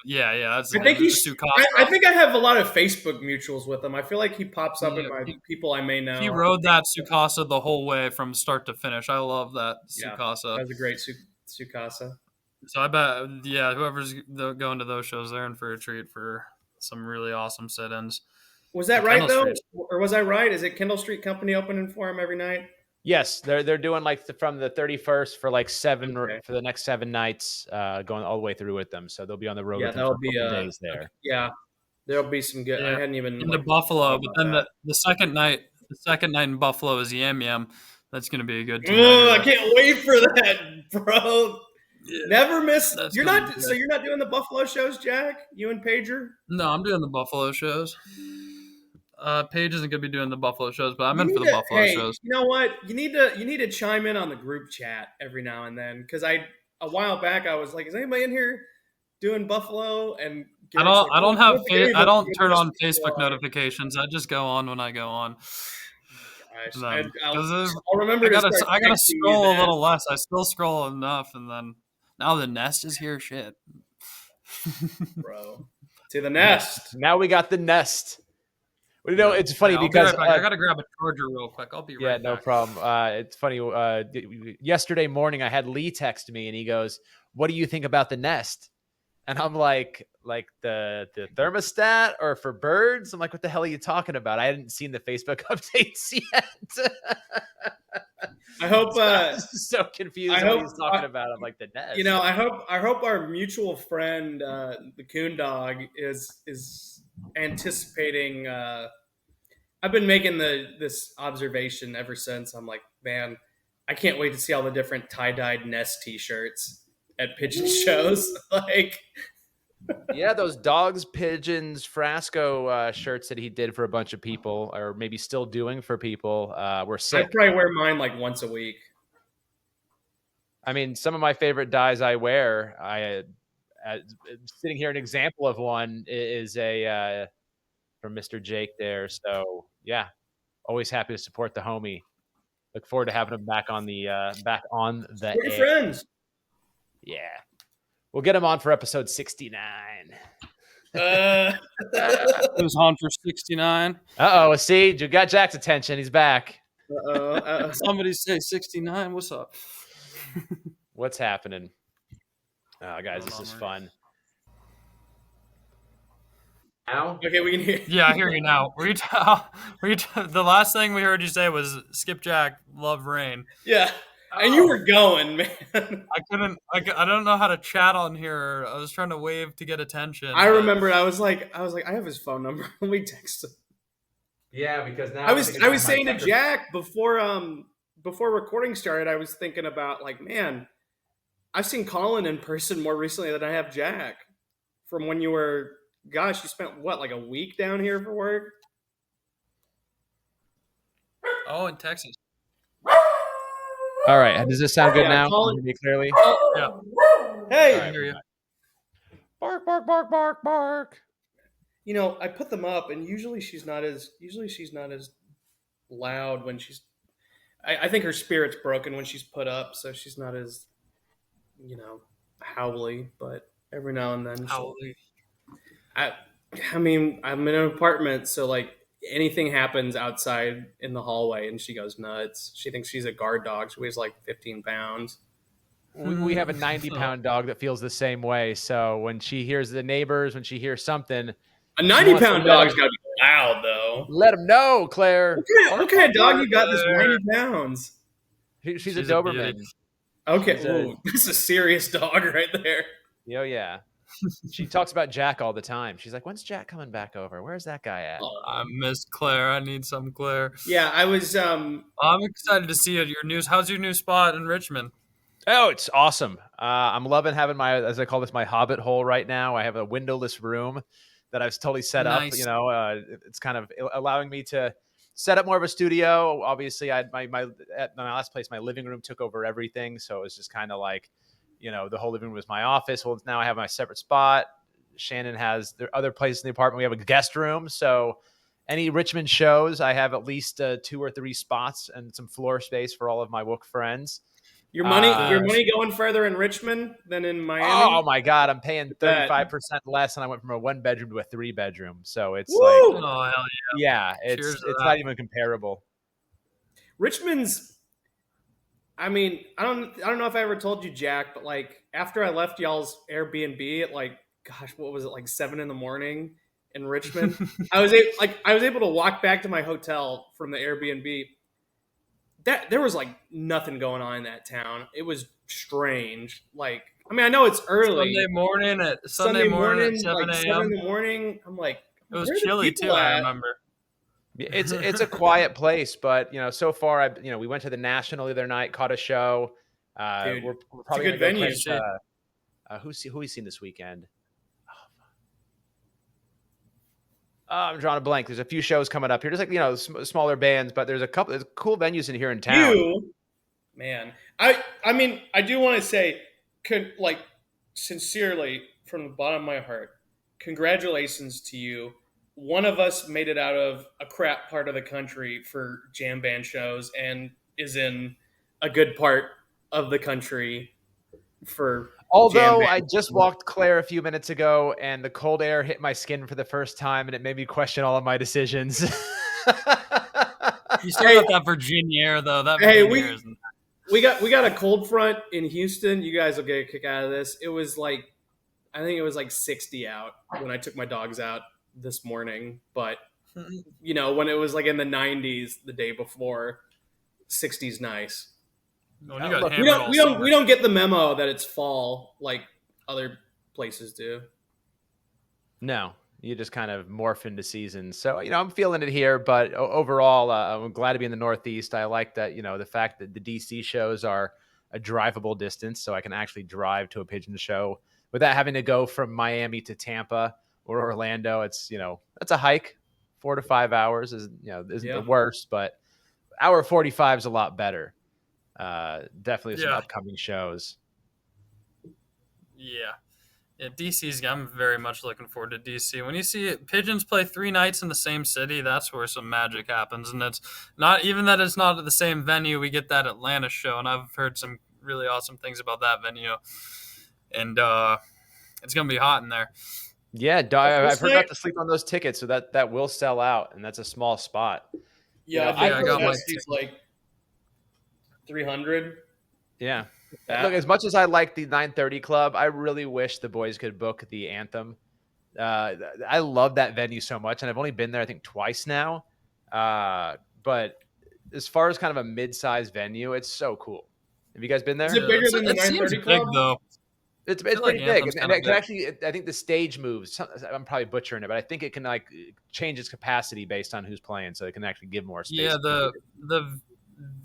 That's I think he's Sukasa. I think I have a lot of Facebook mutuals with him. I feel like he pops up in my people I may know. He rode that Sukasa the whole way from start to finish. I love that Sukasa. That's a great Sukasa. So I bet, whoever's going to those shows, they're in for a treat for some really awesome sit-ins. Was that right though, or was I right? Is it Kendall Street Company opening for him every night? Yes, they're doing like from the 31st for like for the next 7 nights, going all the way through with them. So they'll be on the road. Yeah, that'll be days there. Yeah, there'll be some good. I hadn't even into Buffalo, but then the second night in Buffalo is Yam Yam. That's going to be a good time. I can't wait for that, bro. Yeah. Never miss. You're not doing the Buffalo shows, Jack? You and Pager? No, I'm doing the Buffalo shows. Paige isn't going to be doing the Buffalo shows, but I'm in for the Buffalo shows. You know what? You need to chime in on the group chat every now and then, because a while back I was like, is anybody in here doing Buffalo? And Garrett's like, I don't have I don't turn on Why? Facebook notifications. I just go on when I go on. Gosh, Because I'll remember I to gotta start I gotta texting you scroll a then. little less. I still scroll enough, and then now the Nest is here. Shit, Bro. To the nest. Now we got the Nest. Well, you know, it's funny I'll because be right back. I gotta grab a charger real quick. I'll be right back. no problem. It's funny. Yesterday morning, I had Lee text me, and he goes, "What do you think about the Nest?" And I'm like the thermostat or for birds? I'm like, what the hell are you talking about? I hadn't seen the Facebook updates yet. I hope. I was so confused I what hope, he's talking about. I'm like, the Nest. You know, I hope our mutual friend, the Coon Dog, is anticipating. I've been making this observation ever since. I'm like, man, I can't wait to see all the different tie-dyed Nest T-shirts at pigeon shows. Like, yeah, those dogs, pigeons, Frasco shirts that he did for a bunch of people, or maybe still doing for people, were sick. I probably wear mine like once a week. I mean, some of my favorite dyes I wear, sitting here, an example of one is a from Mr. Jake there. So yeah, always happy to support the homie. Look forward to having him back on the We're air. friends. Yeah, we'll get him on for episode 69. Who's on for 69? See, you got Jack's attention. He's back. Somebody say 69. What's up? What's happening? Oh, guys, this is fun. Now? Okay, we can hear. Yeah, I hear you now. The last thing we heard you say was "Skip Jack, love rain." Yeah, and you were going, man. I couldn't. I don't know how to chat on here. I was trying to wave to get attention. I remember. I was like, I have his phone number. Let me text him. Yeah, because now I was saying to Jack before recording started, I was thinking about like, man, I've seen Colin in person more recently than I have Jack. From when you were, gosh, you spent what, like a week down here for work? Oh, in Texas. All right, does this sound good now? Colin, Can you hear me clearly? Yeah. Hey, I hear you. Bark, bark, bark, bark, bark. you know, I put them up, and usually she's not as loud when she's. I think her spirit's broken when she's put up, so she's not as, howly. But every now and then, Howly. I mean, I'm in an apartment, so like anything happens outside in the hallway, and she goes nuts. She thinks she's a guard dog. She weighs like 15 pounds. We have a 90-pound dog that feels the same way. So when she hears the neighbors, when she hears something, A 90-pound dog's got to be loud, though. let them know, Claire. What kind of dog you got that's 90 pounds? She's a Doberman. Okay, ooh, that's a serious dog right there. Oh, yeah. She talks about Jack all the time. She's like, when's Jack coming back over? Where's that guy at? Oh, I miss Claire. I need some Claire. Yeah, I was. I'm excited to see your news. How's your new spot in Richmond? Oh, it's awesome. I'm loving having as I call this, my hobbit hole right now. I have a windowless room that I've totally set up. Nice. It's kind of allowing me to set up more of a studio. Obviously, I had at my last place, my living room took over everything. So it was just kind of like, the whole living room was my office. Well, now I have my separate spot. Shannon has the other place in the apartment. We have a guest room. So any Richmond shows, I have at least 2 or 3 spots and some floor space for all of my Wook friends. Your money going further in Richmond than in Miami? Oh my God, I'm paying 35% less, and I went from a 1-bedroom to a 3-bedroom. So it's Woo! like, oh hell yeah, it's not even comparable. Richmond's. I mean, I don't know if I ever told you, Jack, but like after I left y'all's Airbnb at like, gosh, what was it, like 7 a.m. in Richmond? I was able to walk back to my hotel from the Airbnb. There was like nothing going on in that town. It was strange. Like, I mean, I know it's early. Sunday morning at 7 a.m. 7 in the morning. I'm like, it was chilly too. I remember. It's a quiet place, but so far we went to the National the other night, caught a show. Dude, we're probably it's a good venue. Who we seen this weekend? I'm drawing a blank. There's a few shows coming up here, just like smaller bands, but there's cool venues in here in town. Man, I mean, I do want to say, sincerely from the bottom of my heart, congratulations to you. One of us made it out of a crap part of the country for jam band shows and is in a good part of the country for jam Although I band. just walked Claire a few minutes ago and the cold air hit my skin for the first time and it made me question all of my decisions. You still got that Virginia air though. That Hey, Virginia air isn't. we got a cold front in Houston. You guys will get a kick out of this. It was like, I think it was like 60 out when I took my dogs out this morning. But you know, when it was like in the 90s the day before, 60's nice. When you got Look, hammered all summer. We don't get the memo that it's fall like other places do. No, you just kind of morph into seasons. So, I'm feeling it here, but overall, I'm glad to be in the Northeast. I like that, the fact that the DC shows are a drivable distance, so I can actually drive to a pigeon show without having to go from Miami to Tampa or Orlando. It's, that's a hike. 4 to 5 hours isn't the worst, but hour 45 is a lot better. Definitely some upcoming shows. Yeah, DC's. I'm very much looking forward to DC. When you see pigeons play 3 nights in the same city, that's where some magic happens. And it's not even that it's not at the same venue. We get that Atlanta show, and I've heard some really awesome things about that venue. And it's gonna be hot in there. Yeah, I've heard not to sleep on those tickets, so that will sell out, and that's a small spot. Yeah, I got my seats like 300. Yeah. Look, as much as I like the 9:30 Club, I really wish the boys could book the Anthem. I love that venue so much, and I've only been there, I think, twice now. But as far as kind of a mid-sized venue, it's so cool. Have you guys been there? Is it bigger than the It seems 930 big Club? though. It's like pretty big, Anthem's and kinda it can big. actually. I think the stage moves. I'm probably butchering it, but I think it can like change its capacity based on who's playing, so it can actually give more space. Yeah, the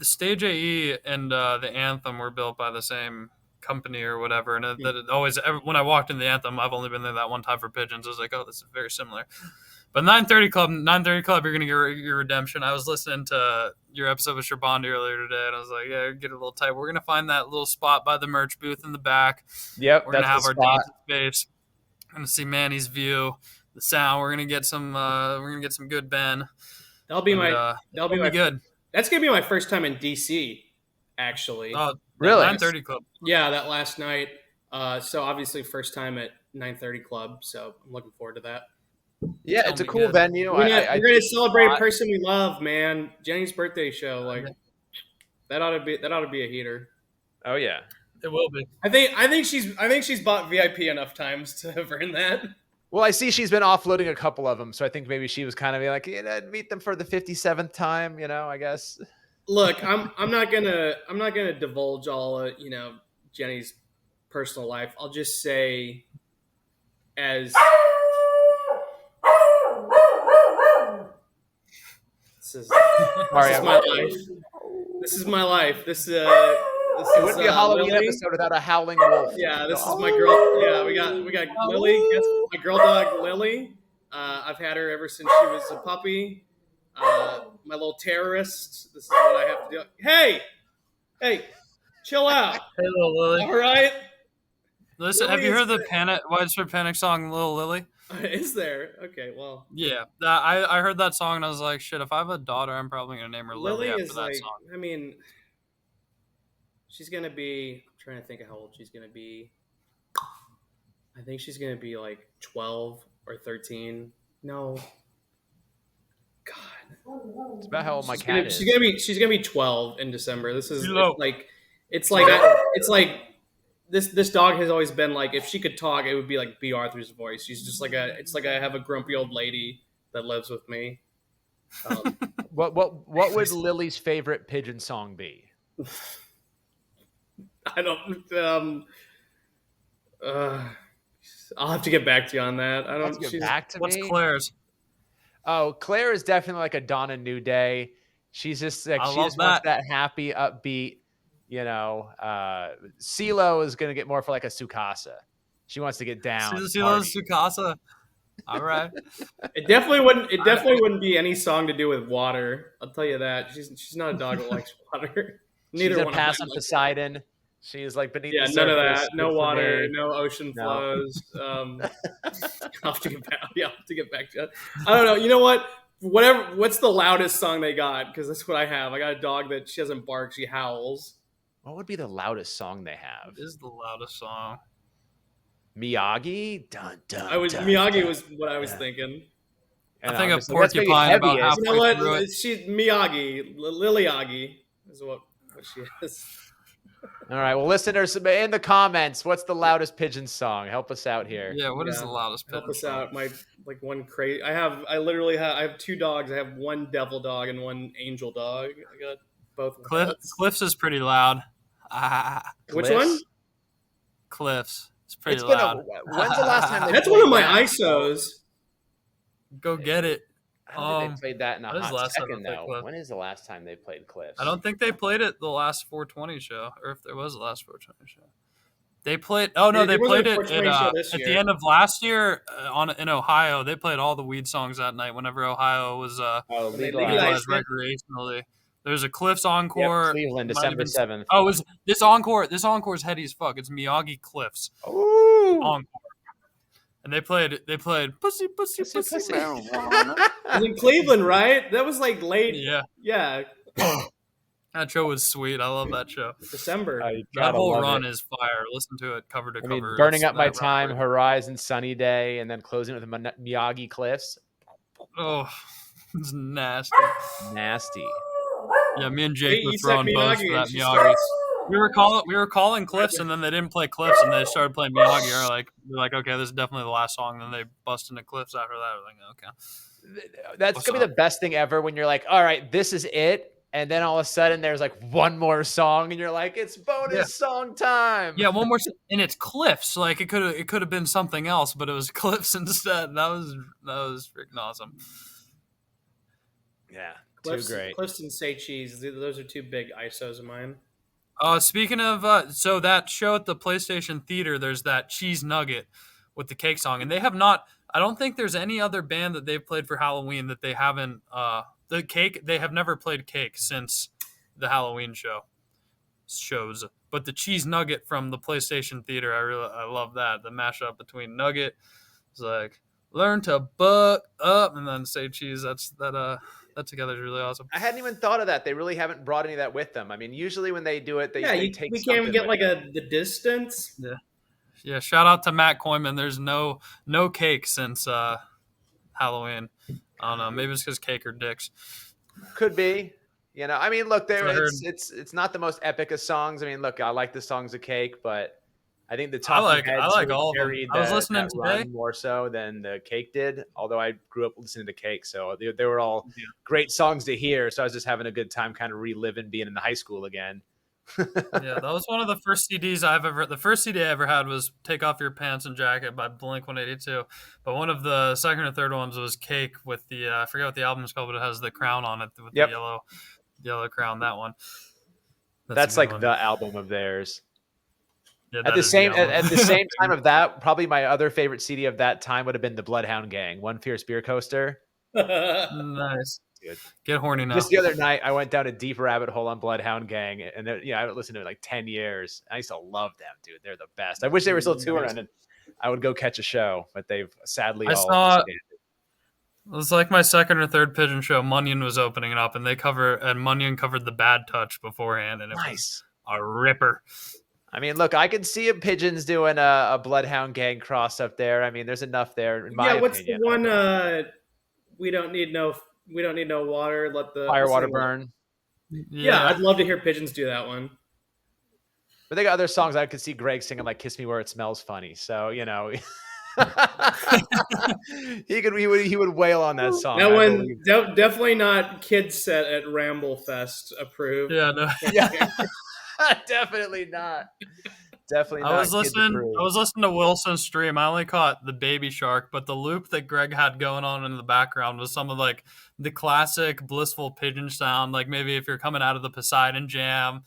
stage AE and the Anthem were built by the same company or whatever, and it always when I walked in the Anthem, I've only been there that one time for pigeons. I was like, oh, this is very similar. But 9:30 Club, you're gonna get your redemption. I was listening to your episode with Sherbondi earlier today, and I was like, yeah, get a little tight. We're gonna find that little spot by the merch booth in the back. Yep, we're gonna have our decent space. We're gonna see Manny's view, the sound. We're gonna get some good Ben. That'll be good. That's gonna be my first time in DC, actually. Really? 9:30 Club. Yeah, that last night. So obviously first time at 9:30 Club. So I'm looking forward to that. Yeah, it's a cool venue. We're gonna celebrate a person we love, man. Jenny's birthday show, like that ought to be a heater. Oh yeah, it will be. I think she's bought VIP enough times to have earned that. Well, I see she's been offloading a couple of them, so I think maybe she was kind of like, meet them for the 57th time, I guess. Look, I'm not gonna divulge all Jenny's personal life. I'll just say, as this is my life. This is my life. It wouldn't be a Halloween Lily. episode without a howling wolf. Yeah, this is my girl. Yeah, we got Lily. That's my girl dog Lily. I've had her ever since she was a puppy. My little terrorist. This is what I have to do. Hey, chill out. Hello, Lily. All right. Listen, Lily, have you heard the Widespread Panic song, Little Lily? Is there? Okay, well. Yeah, I heard that song and I was like, shit, if I have a daughter, I'm probably going to name her Lily after is that like, song. I mean, she's going to be, I'm trying to think of how old she's going to be. I think she's going to be like 12 or 13. No. God. It's about how old my cat is. She's gonna be 12 in December. This is it's like this dog has always been like, if she could talk, it would be like B. Arthur's voice. She's just like I have a grumpy old lady that lives with me. What would Lily's favorite pigeon song be? I don't. I'll have to get back to you on that. I don't. What's Claire's? Oh, Claire is definitely like a Dawn and New Day. She's just like wants that happy, upbeat. CeeLo is gonna get more for like a Sukasa. She wants to get down. CeeLo's Sukasa. All right. It definitely wouldn't be any song to do with water. I'll tell you that. She's not a dog that likes water. Neither one. Pass on Poseidon. She's like beneath Yeah, the none of surface. that. Good No for water, me. no ocean No. flows. I'll have to get back. Yeah, I'll have to get back to it. I don't know. You know what? Whatever. What's the loudest song they got? Because that's what I have. I got a dog that she doesn't bark; she howls. What would be the loudest song they have? What is the loudest song? Miyagi? Dun, dun, Miyagi dun, was what I was dun. thinking. And I think a that's maybe porcupine about heaviest. You know halfway through what? it. She's Miyagi, Liliagi is what she is. All right. Well, listeners, in the comments, what's the loudest pigeon song? Help us out here. Yeah, what is Yeah. the loudest Help pigeon us song? out. My one crazy. I literally have. I have 2 dogs. I have one devil dog and one angel dog. I got both of those. Cliffs is pretty loud. Ah, Which Cliffs? one? Cliffs. It's pretty It's been loud. when's the last time they That's one of my that? ISOs. Go get it. I don't think they played that in a when is the hot last time second, they played though. Cliff? When is the last time they played Cliffs? I don't think they played it the last 420 show, or if there was the last 420 show. They played. Oh no, There they wasn't played a it 420 show this at year. the end of last year in Ohio. They played all the weed songs that night. Whenever Ohio was legalized recreationally, there's a Cliffs encore. Yep, Cleveland, December 7th. Oh, is this encore? This encore is heady as fuck. It's Miyagi Cliffs encore, and they played pussy marijuana. It was in Cleveland, right? That was like late. Yeah. Yeah. That show was sweet. I love that show. December. That whole run is fire. Listen to it cover to cover. Burning Up My Time, Horizon, Sunny Day, and then closing with Miyagi Cliffs. Oh, it's nasty. Nasty. Yeah, me and Jake were you throwing said bows Miyagi, for that and she Miyagi. We were calling Cliffs, and then they didn't play Cliffs, and they started playing Miyagi. We're like, okay, this is definitely the last song. And then they bust into Cliffs after that. We're like, okay. That's gonna be the best thing ever when you're like, all right, this is it. And then all of a sudden there's like one more song and you're like, it's bonus song time. Yeah, one more and it's Cliffs. Like it could have been something else, but it was Cliffs instead. That was freaking awesome. Yeah. Cliffs, too great. Cliffs and Say Cheese. Those are 2 big ISOs of mine. Speaking of so that show at the PlayStation Theater, there's that Cheese Nugget with the cake song. And they have not I don't think there's any other band that they've played for Halloween that they haven't the Cake, they have never played Cake since the Halloween shows. But the Cheese Nugget from the PlayStation Theater, I love that. The mashup between Nugget, it's like learn to buck up and then Say Cheese. That together is really awesome. I hadn't even thought of that. They really haven't brought any of that with them. I mean, usually when they do it, they take. We can't even get like the distance. Yeah. Shout out to Matt Koyman. There's no cake since Halloween. I don't know. Maybe it's because cake or dicks. Could be. You know, I mean, look, it's not the most epic of songs. I mean, look, I like the songs of Cake, but I think the Talking Heads I like all of them. I was listening today more so than the Cake did. Although I grew up listening to Cake, so they were all great songs to hear. So I was just having a good time, kind of reliving being in the high school again. Yeah, that was one of the first CDs the first CD I ever had was Take Off Your Pants and Jacket by Blink-182. But one of the second or third ones was Cake with the, I forget what the album is called, but it has the crown on it with the yellow crown, that one. That's like one. The album of theirs. Yeah, at the same time of that, probably my other favorite CD of that time would have been the Bloodhound Gang, One Fierce Beer Coaster. Nice. Dude. Get horny now. Just the other night, I went down a deep rabbit hole on Bloodhound Gang, and I haven't listened to it in like 10 years. I used to love them, dude. They're the best. I wish they were still touring, and I would go catch a show, but they've sadly all disbanded. It was like my second or third Pigeon show. Munyon was opening it up, and Munyon covered the Bad Touch beforehand, and it was a ripper. I mean, look, I could see Pigeons doing a Bloodhound Gang cross up there. I mean, there's enough there, in my opinion. What's the one? We don't need no water. Let the Firewater burn. Yeah, I'd love to hear Pigeons do that one. But they got other songs I could see Greg singing, like "Kiss Me Where It Smells Funny." So he would wail on that song. That one definitely not kids set at Ramble Fest approved. Yeah, no. Definitely not. Definitely not. I was listening to Wilson's stream. I only caught the Baby Shark, but the loop that Greg had going on in the background was some of like the classic blissful pigeon sound. Like maybe if you're coming out of the Poseidon Jam,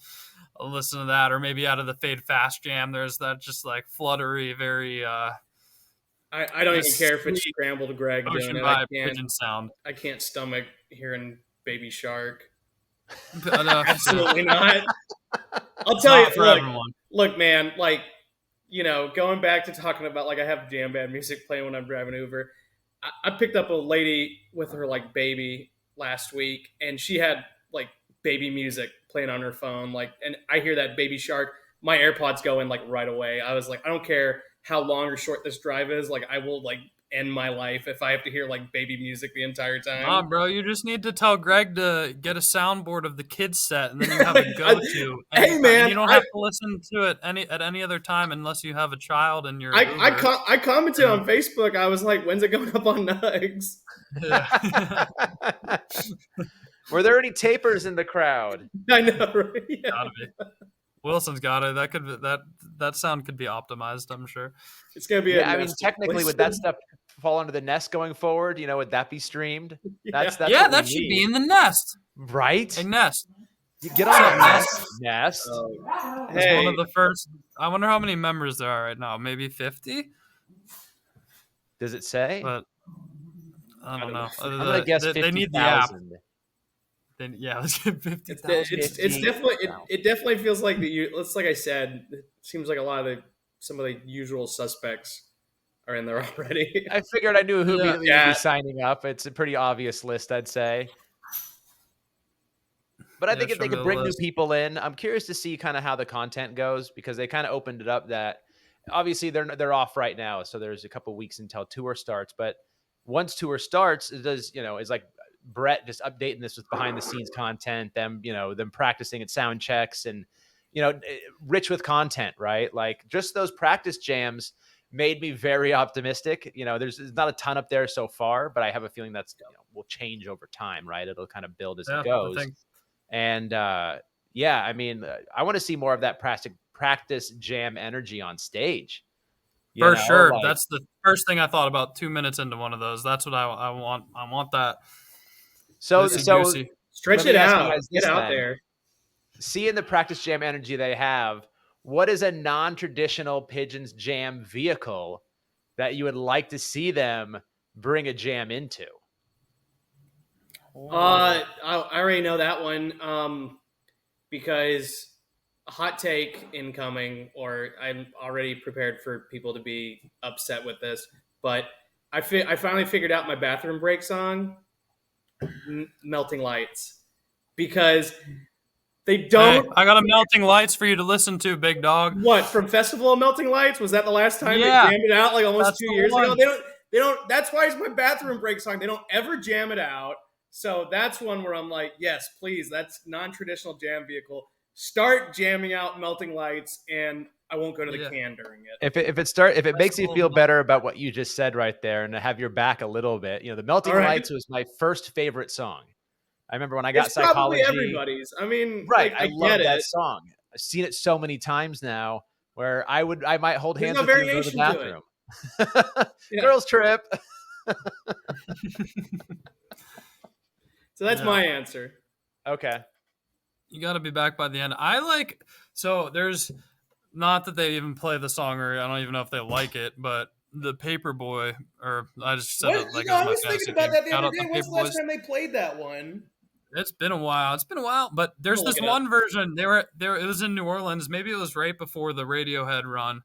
I'll listen to that, or maybe out of the Fade Fast Jam. There's that just like fluttery, very. I don't even care if it's scrambled Greg doing it. Pigeon sound. I can't stomach hearing Baby Shark. Absolutely not. I'll It's tell you. not for everyone. Look, man. Like, going back to talking about like I have jam band music playing when I'm driving Uber. I picked up a lady with her like baby last week, and she had like baby music playing on her phone. Like, and I hear that Baby Shark. My AirPods go in like right away. I was like, I don't care how long or short this drive is. Like, I will like end my life if I have to hear like baby music the entire time. Bro, you just need to tell Greg to get a soundboard of the kids set, and then you have a go-to. Hey, man, and you don't have to listen to it at any other time unless you have a child in your Uber. I commented on Facebook. I was like, when's it going up on Nugs? Yeah. Were there any tapers in the crowd? I know, right? Yeah. Gotta be. Wilson's got it. That sound could be optimized, I'm sure. It's gonna be. Yeah, I mean, technically, would that stuff fall under the Nest going forward? Would that be streamed? That's that should be in the Nest, right? A Nest. You get on that Nest. Hey. One of the first. I wonder how many members there are right now. Maybe 50. Does it say? But I don't know. I'm gonna guess 50,000. They need the app. Then let's get 50,000. It definitely feels like it's like I said. It seems like some of the usual suspects are in there already. I figured I knew who would be signing up. It's a pretty obvious list, I'd say. But I think if they could bring new people in, I'm curious to see kind of how the content goes, because they kind of opened it up that obviously they're off right now, so there's a couple weeks until tour starts. But once tour starts, it does it's like Brett just updating this with behind the scenes content, them practicing at sound checks, and rich with content, right? Like just those practice jams made me very optimistic. There's not a ton up there so far, but I have a feeling that's will change over time, right? It'll kind of build as it goes. And I mean, I want to see more of that practice jam energy on stage. For sure. That's the first thing I thought about 2 minutes into one of those. That's what I want. I want that. So stretch it out. Get out there. Seeing the practice jam energy they have, what is a non-traditional Pigeons jam vehicle that you would like to see them bring a jam into? I already know that one because hot take incoming, or I'm already prepared for people to be upset with this, but I finally figured out my bathroom break song, Melting Lights, because they don't. Hey, I got a Melting Lights for you to listen to, big dog. What, from Festival of Melting Lights? Was that the last time they jammed it out like almost 2 years ago? They don't. That's why it's my bathroom break song. They don't ever jam it out. So that's one where I'm like, yes, please. That's non-traditional jam vehicle. Start jamming out Melting Lights, and I won't go to the can during it. If it makes you feel better about what you just said right there, and to have your back a little bit, the Melting Lights was my first favorite song. I remember when I got Psychology. Probably everybody's. I mean, right? I love that song. I've seen it so many times now, where I might hold hands with you in the bathroom. Girls trip. So that's my answer. Okay. You got to be back by the end. There's not that they even play the song, or I don't even know if they like it, but the Paperboy, or I just said it like I was thinking about that the other day. When's the last time they played that one? It's been a while. But there's this one version. It was in New Orleans. Maybe it was right before the Radiohead run.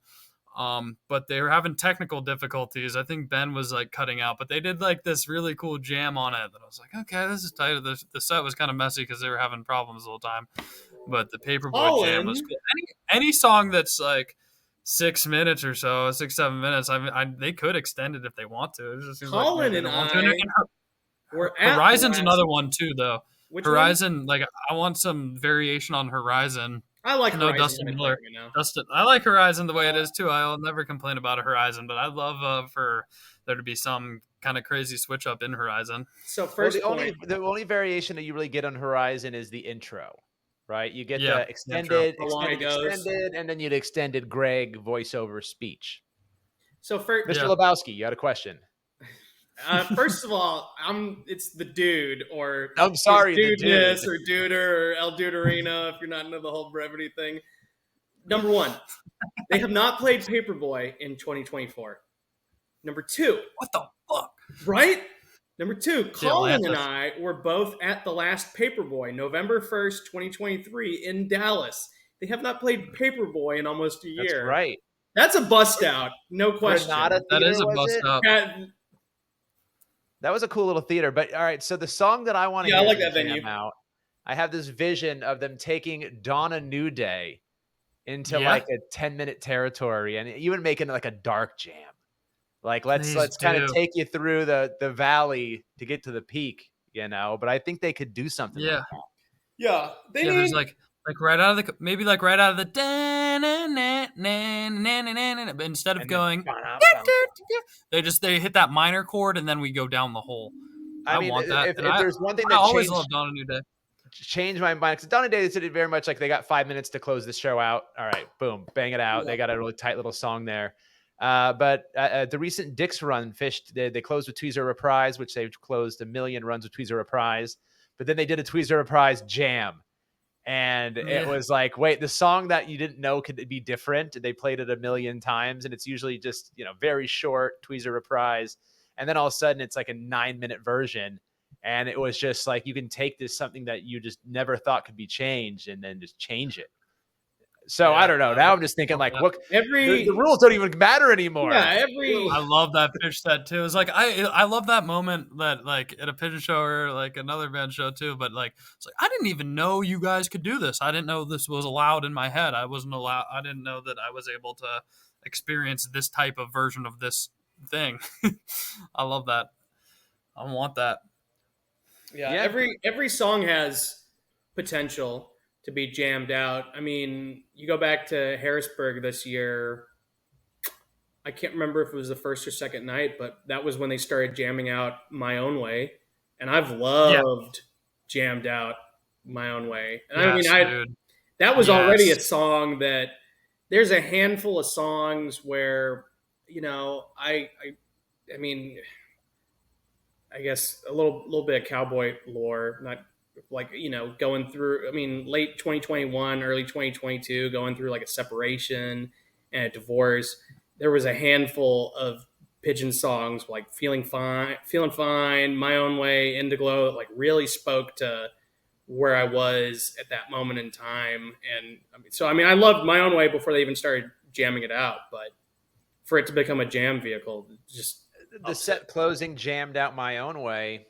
But they were having technical difficulties. I think Ben was like cutting out, but they did like this really cool jam on it that I was like, okay, this is tight. The set was kind of messy because they were having problems the whole time. But the Paperboy jam was cool. Any song that's like 6 minutes or so, 6-7 minutes. They could extend it if they want to. It just seems Colin like Horizon's another one too, though. Which Horizon, like I want some variation on Horizon. I like Horizon. Dustin Miller. I like Horizon the way it is too. I'll never complain about a Horizon, but I'd love for there to be some kind of crazy switch up in Horizon. So the only variation that you really get on Horizon is the intro, right? You get the extended, and then you'd extended Greg voiceover speech. So Mr. Lebowski, you had a question. First of all, it's the dude, or I'm sorry, dudeness, or duder, or El Duderino, if you're not into the whole brevity thing. Number one, they have not played Paperboy in 2024. Number two, what the fuck? Right? Number 2, Colin and I were both at the last Paperboy, November 1st, 2023 in Dallas. They have not played Paperboy in almost a year. That's right. That's a bust out, no question. Granada That Theater, is a was bust it? out. That was a cool little theater. But all right, so the song that I want to I hear like that venue. out, I have this vision of them taking Dawn a New Day into like a 10-minute territory and even making it like a dark jam. Like let's kind of take you through the valley to get to the peak, you know. But I think they could do something like that. Yeah. There's like right out of the but instead of going they hit that minor chord and then we go down the whole. I mean, want that. If there's one thing that I always love Dawn a New Day. Changed my mind because Dawn a New Day did it very much like they got 5 minutes to close the show out. All right, boom, bang it out. They got a really tight little song there. But the recent Dick's run fished, they closed with Tweezer Reprise, which they've closed 1 million runs with Tweezer Reprise. But then they did a Tweezer Reprise jam. And it was like, wait, the song that you didn't know could be different. They played it 1 million times, and it's usually just, very short Tweezer Reprise. And then all of a sudden, it's like a 9-minute version. And it was just like, you can take this something that you just never thought could be changed and then just change it. So I don't know. Now I'm just thinking like, look, the rules don't even matter anymore. Yeah, I love that pitch set too. It's like I love that moment that like at a pigeon show or like another band show too. But like it's like I didn't even know you guys could do this. I didn't know this was allowed in my head. I wasn't allowed. I didn't know that I was able to experience this type of version of this thing. I love that. I want that. Yeah. Every song has potential to be jammed out. I mean, you go back to Harrisburg this year. I can't remember if it was the first or second night, but that was when they started jamming out My Own Way. And I've loved jammed out My Own Way. And that was already a song that there's a handful of songs where, I guess a little bit of cowboy lore, not like, going through, late 2021, early 2022, going through like a separation and a divorce. There was a handful of Pigeon songs like Feeling Fine, My Own Way, Indiglo, that like really spoke to where I was at that moment in time. And I loved My Own Way before they even started jamming it out, but for it to become a jam vehicle, just the set closing jammed out My Own Way.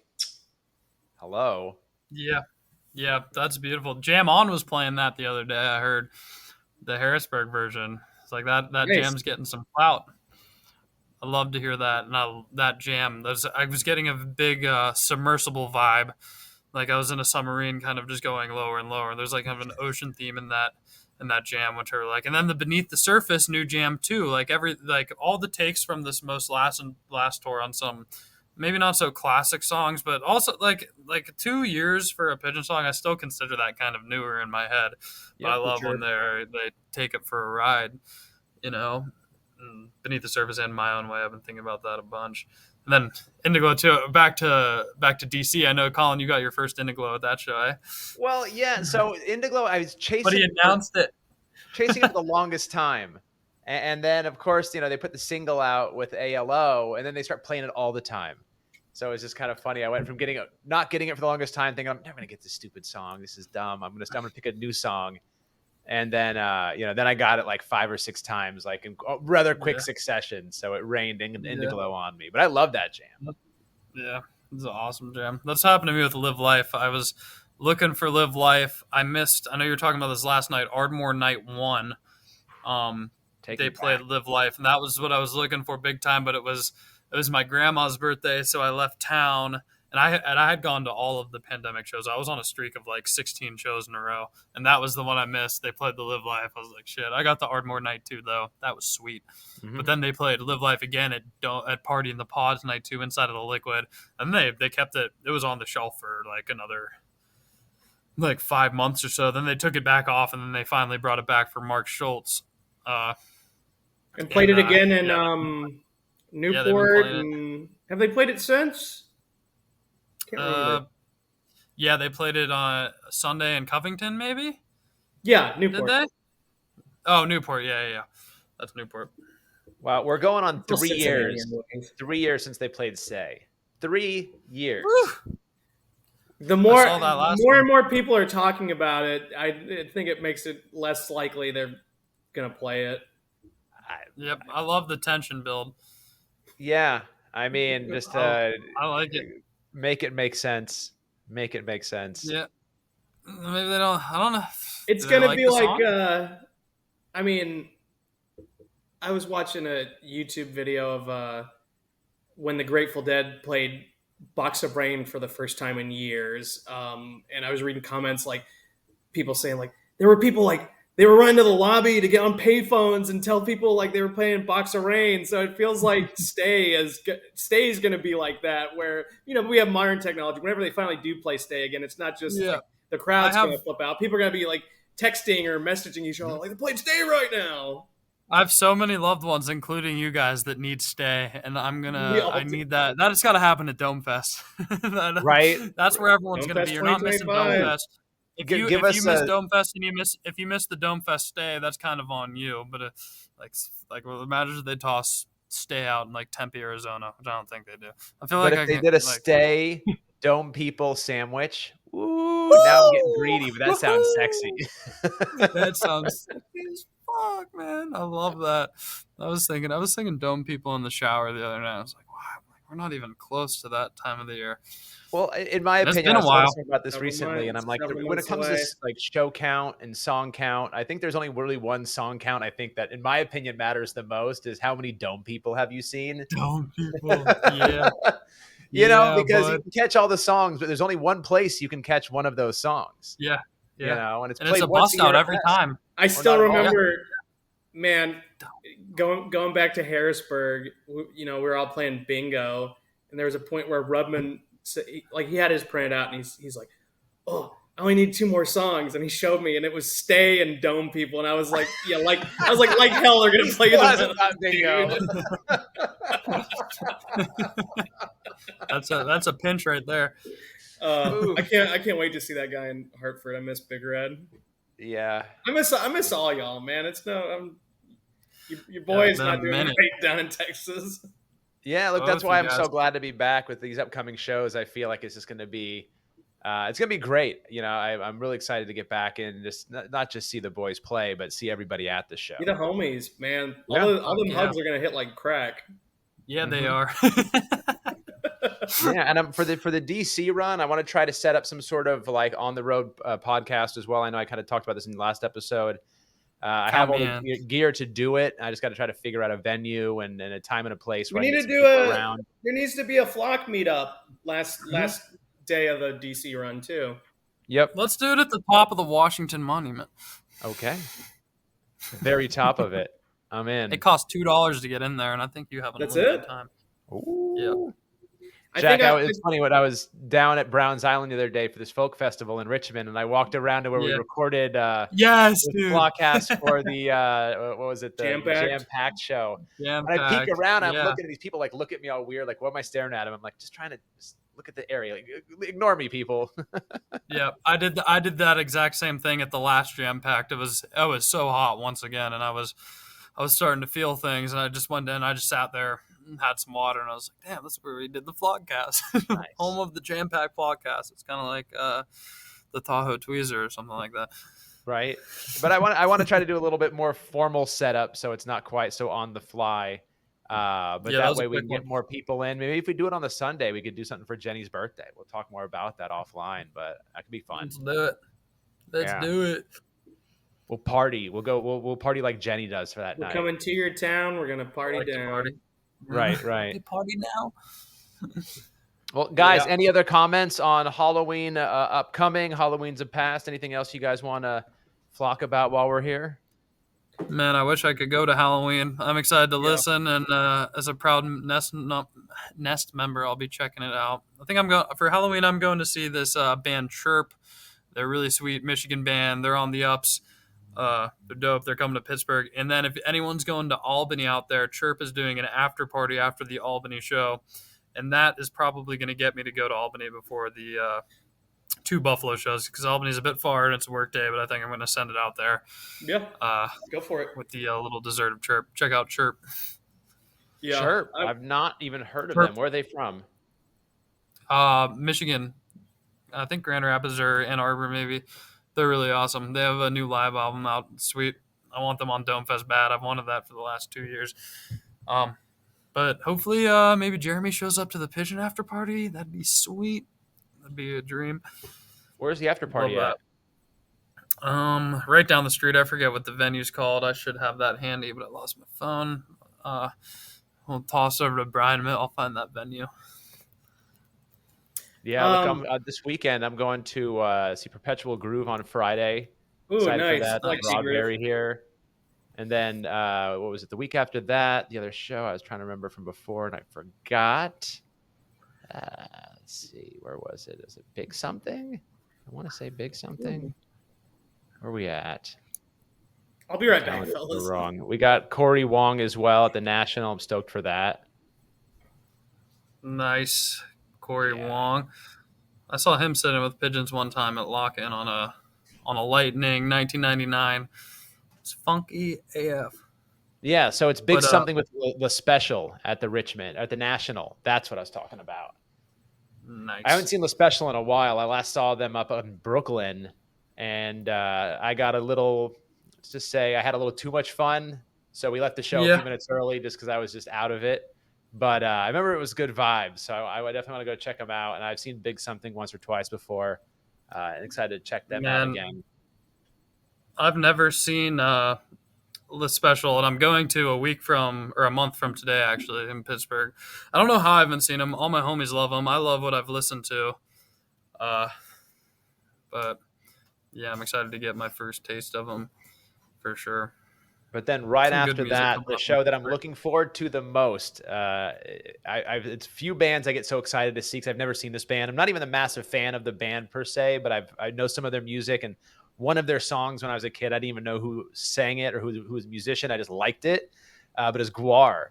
Hello. Yeah, that's beautiful. Jam On was playing that the other day. I heard the Harrisburg version. It's like that nice. Jam's getting some clout. I love to hear that. And that jam. I was getting a big submersible vibe. Like I was in a submarine kind of just going lower and lower. There's like kind of an ocean theme in that jam, which I like. And then the Beneath the Surface new jam too. Like all the takes from this most last tour on some maybe not so classic songs, but also like 2 years for a Pigeon song. I still consider that kind of newer in my head. But I love when they take it for a ride, Beneath the Surface and My Own Way. I've been thinking about that a bunch. And then Indiglo too. Back to DC. I know, Colin, you got your first Indiglo at that show, eh? Well, yeah. So Indiglo, I was chasing. But he announced it. Chasing it for the longest time. And then, of course, they put the single out with ALO, and then they start playing it all the time. So it was just kind of funny. I went from not getting it for the longest time, thinking I'm never gonna get this stupid song. This is dumb. I'm gonna pick a new song, and then then I got it like 5 or 6 times, like in rather quick succession. So it rained Indiglo on me. But I love that jam. Yeah, it's an awesome jam. That's happened to me with Live Life. I was looking for Live Life. I know you were talking about this last night. Ardmore Night 1. They played Live Life, and that was what I was looking for big time. But it was my grandma's birthday, so I left town, and I had gone to all of the pandemic shows. I was on a streak of like 16 shows in a row, and that was the one I missed. They played the Live Life. I was like, shit. I got the Ardmore Night 2 though. That was sweet. Mm-hmm. But then they played Live Life again at Party in the Pods Night 2 inside of the Liquid, and they kept it. It was on the shelf for like another 5 months or so. Then they took it back off, and then they finally brought it back for Mark Schultz. And played it again in Newport. Have they played it since? Can't remember. Yeah, they played it on Sunday in Covington, maybe? Yeah, Newport. Did they? Oh, Newport. Yeah. That's Newport. Wow, we're going on 3 years. 3 years since they played Say. 3 years. Woo! The more one. and more people are talking about it, I think it makes it less likely they're gonna play it. Yep, I love the tension build. Yeah, I mean, just I like it. Make it make sense. Make it make sense. Yeah, maybe they don't. I don't know. It's Do they gonna be like, the I mean, I was watching a YouTube video of when the Grateful Dead played Box of Rain for the first time in years, and I was reading comments like people saying like there were people like they were running to the lobby to get on payphones and tell people like they were playing Box of Rain. So it feels like Stay is going to be like that, where we have modern technology. Whenever they finally do play Stay again, it's not just like the crowd's going to flip out. People are going to be like texting or messaging each other like they're playing Stay right now. I have so many loved ones, including you guys, that need Stay, and I need that. That has got to happen at Dome Fest. Right? That's where everyone's going to be. You're not missing Dome Fest. If you miss Dome Fest and if you miss the Dome Fest Stay, that's kind of on you. But imagine if they toss Stay out in like Tempe, Arizona, which I don't think they do. I feel if they did a Stay Dome People sandwich. Ooh, now I'm getting greedy, but that sounds sexy. That sounds sexy as fuck, man. I love that. I was thinking Dome People in the shower the other night. I was like, wow, we're not even close to that time of the year. Well, in my opinion, I was talking about this recently, and I'm like, when it comes to like show count and song count, I think there's only really one song count. I think that, in my opinion, matters the most is how many Dome People have you seen? Dome People, yeah. Because you can catch all the songs, but there's only one place you can catch one of those songs. Yeah. And it's a bust out every time. I still remember, man, going back to Harrisburg. We were all playing bingo, and there was a point where Rubman, he had his printed out, and he's like, "Oh, I only need 2 more songs," and he showed me, and it was Stay and Dome People, and I was like, "Yeah, like hell, they're gonna play bingo." That's a pinch right there. I can't wait to see that guy in Hartford. I miss Big Red. Yeah, I miss all y'all, man. It's your boy's not doing great down in Texas. Yeah, look, that's why I'm so glad to be back with these upcoming shows. I feel like it's just going to be, it's going to be great. I'm really excited to get back and just not just see the boys play, but see everybody at the show. See the homies, man. All them hugs are going to hit like crack. Yeah, they are. Yeah, and for the DC run, I want to try to set up some sort of like on the road podcast as well. I know I kind of talked about this in the last episode. I have all the gear to do it. I just got to try to figure out a venue and a time and a place. We need to do there needs to be a flock meetup last day of the DC run too. Yep. Let's do it at the top of the Washington Monument. Okay. Very top of it. I'm in. It costs $2 to get in there, and I think you have an unlimited time. Ooh. Yeah. Jack, it's funny when I was down at Browns Island the other day for this folk festival in Richmond, and I walked around to where we recorded Flockast for the what was it, the Jam-Packed show. And I peek around, I'm looking at these people like look at me all weird, like what am I staring at them? I'm like just trying to look at the area, like, ignore me, people. Yeah, I did that exact same thing at the last Jam-Packed. It was so hot once again, and I was starting to feel things, and I just went in, I just sat there. Had some water, and I was like, damn, that's where we did the Flockast. Nice. Home of the Jam-Packed Flockast. It's kind of like the Tahoe Tweezer or something like that. Right. But I want to try to do a little bit more formal setup so it's not quite so on the fly. But that way we can get more people in. Maybe if we do it on the Sunday, we could do something for Jenny's birthday. We'll talk more about that offline, but that could be fun. Let's do it. Let's do it. We'll party. We'll party like Jenny does for that night. We're coming to your town. We're going to party down. Right. Party now. Well, guys, any other comments on Halloween upcoming? Halloween's a past. Anything else you guys want to flock about while we're here? Man, I wish I could go to Halloween. I'm excited to listen, and as a proud Nest member, I'll be checking it out. I think for Halloween. I'm going to see this band Chirp. They're a really sweet Michigan band. They're on the ups. They're dope. They're coming to Pittsburgh. And then if anyone's going to Albany out there, Chirp is doing an after party after the Albany show. And that is probably going to get me to go to Albany before the 2 Buffalo shows, because Albany's a bit far and it's a work day, but I think I'm going to send it out there. Yeah. Go for it. With the little dessert of Chirp. Check out Chirp. Yeah. Chirp. I've not even heard of them. Where are they from? Michigan. I think Grand Rapids or Ann Arbor maybe. They're really awesome. They have a new live album out. Sweet. I want them on Dome Fest bad. I've wanted that for the last 2 years. But hopefully maybe Jeremy shows up to the Pigeon after party. That'd be sweet. That'd be a dream. Where's the after party at? Right down the street. I forget what the venue's called. I should have that handy, but I lost my phone. We'll toss over to Bryan. I'll find that venue. Yeah, look, this weekend I'm going to see Perpetual Groove on Friday. Ooh, Excited nice. for that. Flexi Broadberry here. And then, what was it? The week after that, the other show I was trying to remember from before, and I forgot. Let's see. Where was it? Is it Big Something? I want to say Big Something. Where are we at? I'll be right back, fellas. We're wrong. We got Corey Wong as well at the National. I'm stoked for that. Nice. Corey Wong. I saw him sitting with Pigeons one time at Lock-In on a Lightning 1999. It's funky AF. Yeah, so it's Big Something with the special at the Richmond, at the National. That's what I was talking about. Nice. I haven't seen the special in a while. I last saw them up in Brooklyn, and I got a little, let's just say I had a little too much fun. So we left the show a few minutes early just because I was just out of it. But I remember it was good vibes, so I would definitely want to go check them out. And I've seen Big Something once or twice before. And excited to check them out again. I've never seen the special, and I'm going to a month from today, actually, in Pittsburgh. I don't know how I haven't seen them. All my homies love them. I love what I've listened to. But, yeah, I'm excited to get my first taste of them for sure. But then right after that, the show that I'm looking forward to the most, it's few bands I get so excited to see because I've never seen this band. I'm not even a massive fan of the band per se, but I know some of their music, and one of their songs when I was a kid, I didn't even know who sang it or who was a musician. I just liked it. But it's Gwar.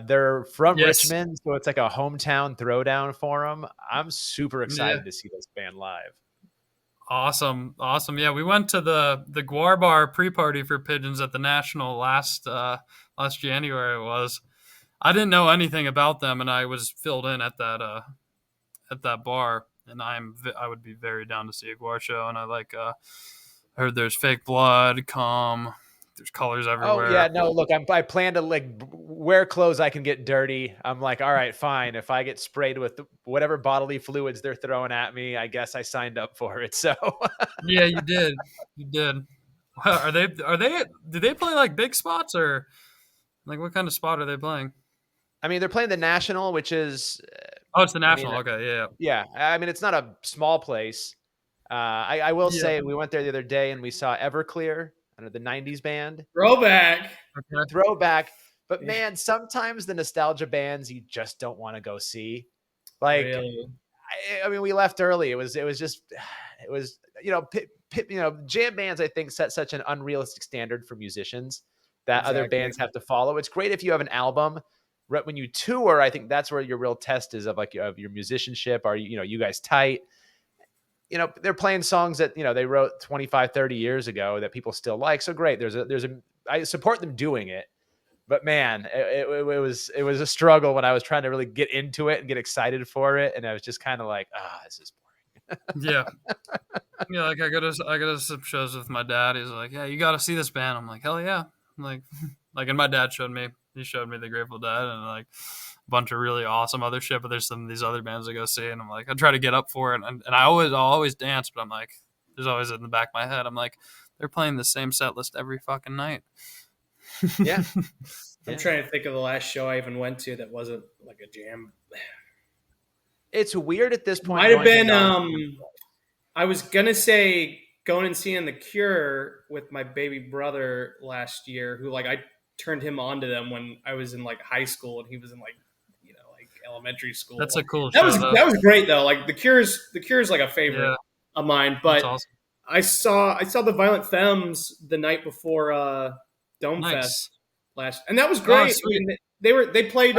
They're from Richmond, so it's like a hometown throwdown for them. I'm super excited to see this band live. Awesome. Yeah, we went to the Gwar Bar pre-party for Pigeons at the National last January. It was. I didn't know anything about them, and I was filled in at that bar. And I would be very down to see a Gwar show. And I heard there's Fake Blood, there's colors everywhere. Oh yeah, no, look, I plan to wear clothes I can get dirty. I'm like, all right, fine. If I get sprayed with whatever bodily fluids they're throwing at me, I guess I signed up for it. So yeah, you did. Are they? Do they play like big spots or like what kind of spot are they playing? I mean, they're playing the National, which is. It's the National. Okay, yeah. Yeah, I mean, it's not a small place. I will say we went there the other day and we saw Everclear. The 90s band. Throwback. But man, sometimes the nostalgia bands you just don't want to go see. Like, really? I mean, we left early. It was jam bands, I think, set such an unrealistic standard for musicians that other bands have to follow. It's great if you have an album. When you tour, I think that's where your real test is of your musicianship. Are you guys tight? They're playing songs that, they wrote 25, 30 years ago that people still like. So great. I support them doing it, but man, it was a struggle when I was trying to really get into it and get excited for it. And I was just kind of like, this is boring. Yeah. Yeah. Like I go to some shows with my dad. He's like, yeah, you got to see this band. I'm like, hell yeah. And my dad showed me the Grateful Dead and like a bunch of really awesome other shit, but there's some of these other bands I go see, and I'm like, I try to get up for it, and I'll always dance, but I'm like, there's always in the back of my head, I'm like, they're playing the same set list every fucking night. Yeah. I'm trying to think of the last show I even went to that wasn't like a jam. It's weird at this point. Might have been. I was gonna say going and seeing The Cure with my baby brother last year, who I turned him on to them when I was in high school and he was in elementary school. That's a cool show. That was great though. The Cure's like a favorite of mine. But awesome. I saw the Violent Femmes the night before Dome Fest and that was great. Oh, I mean, they played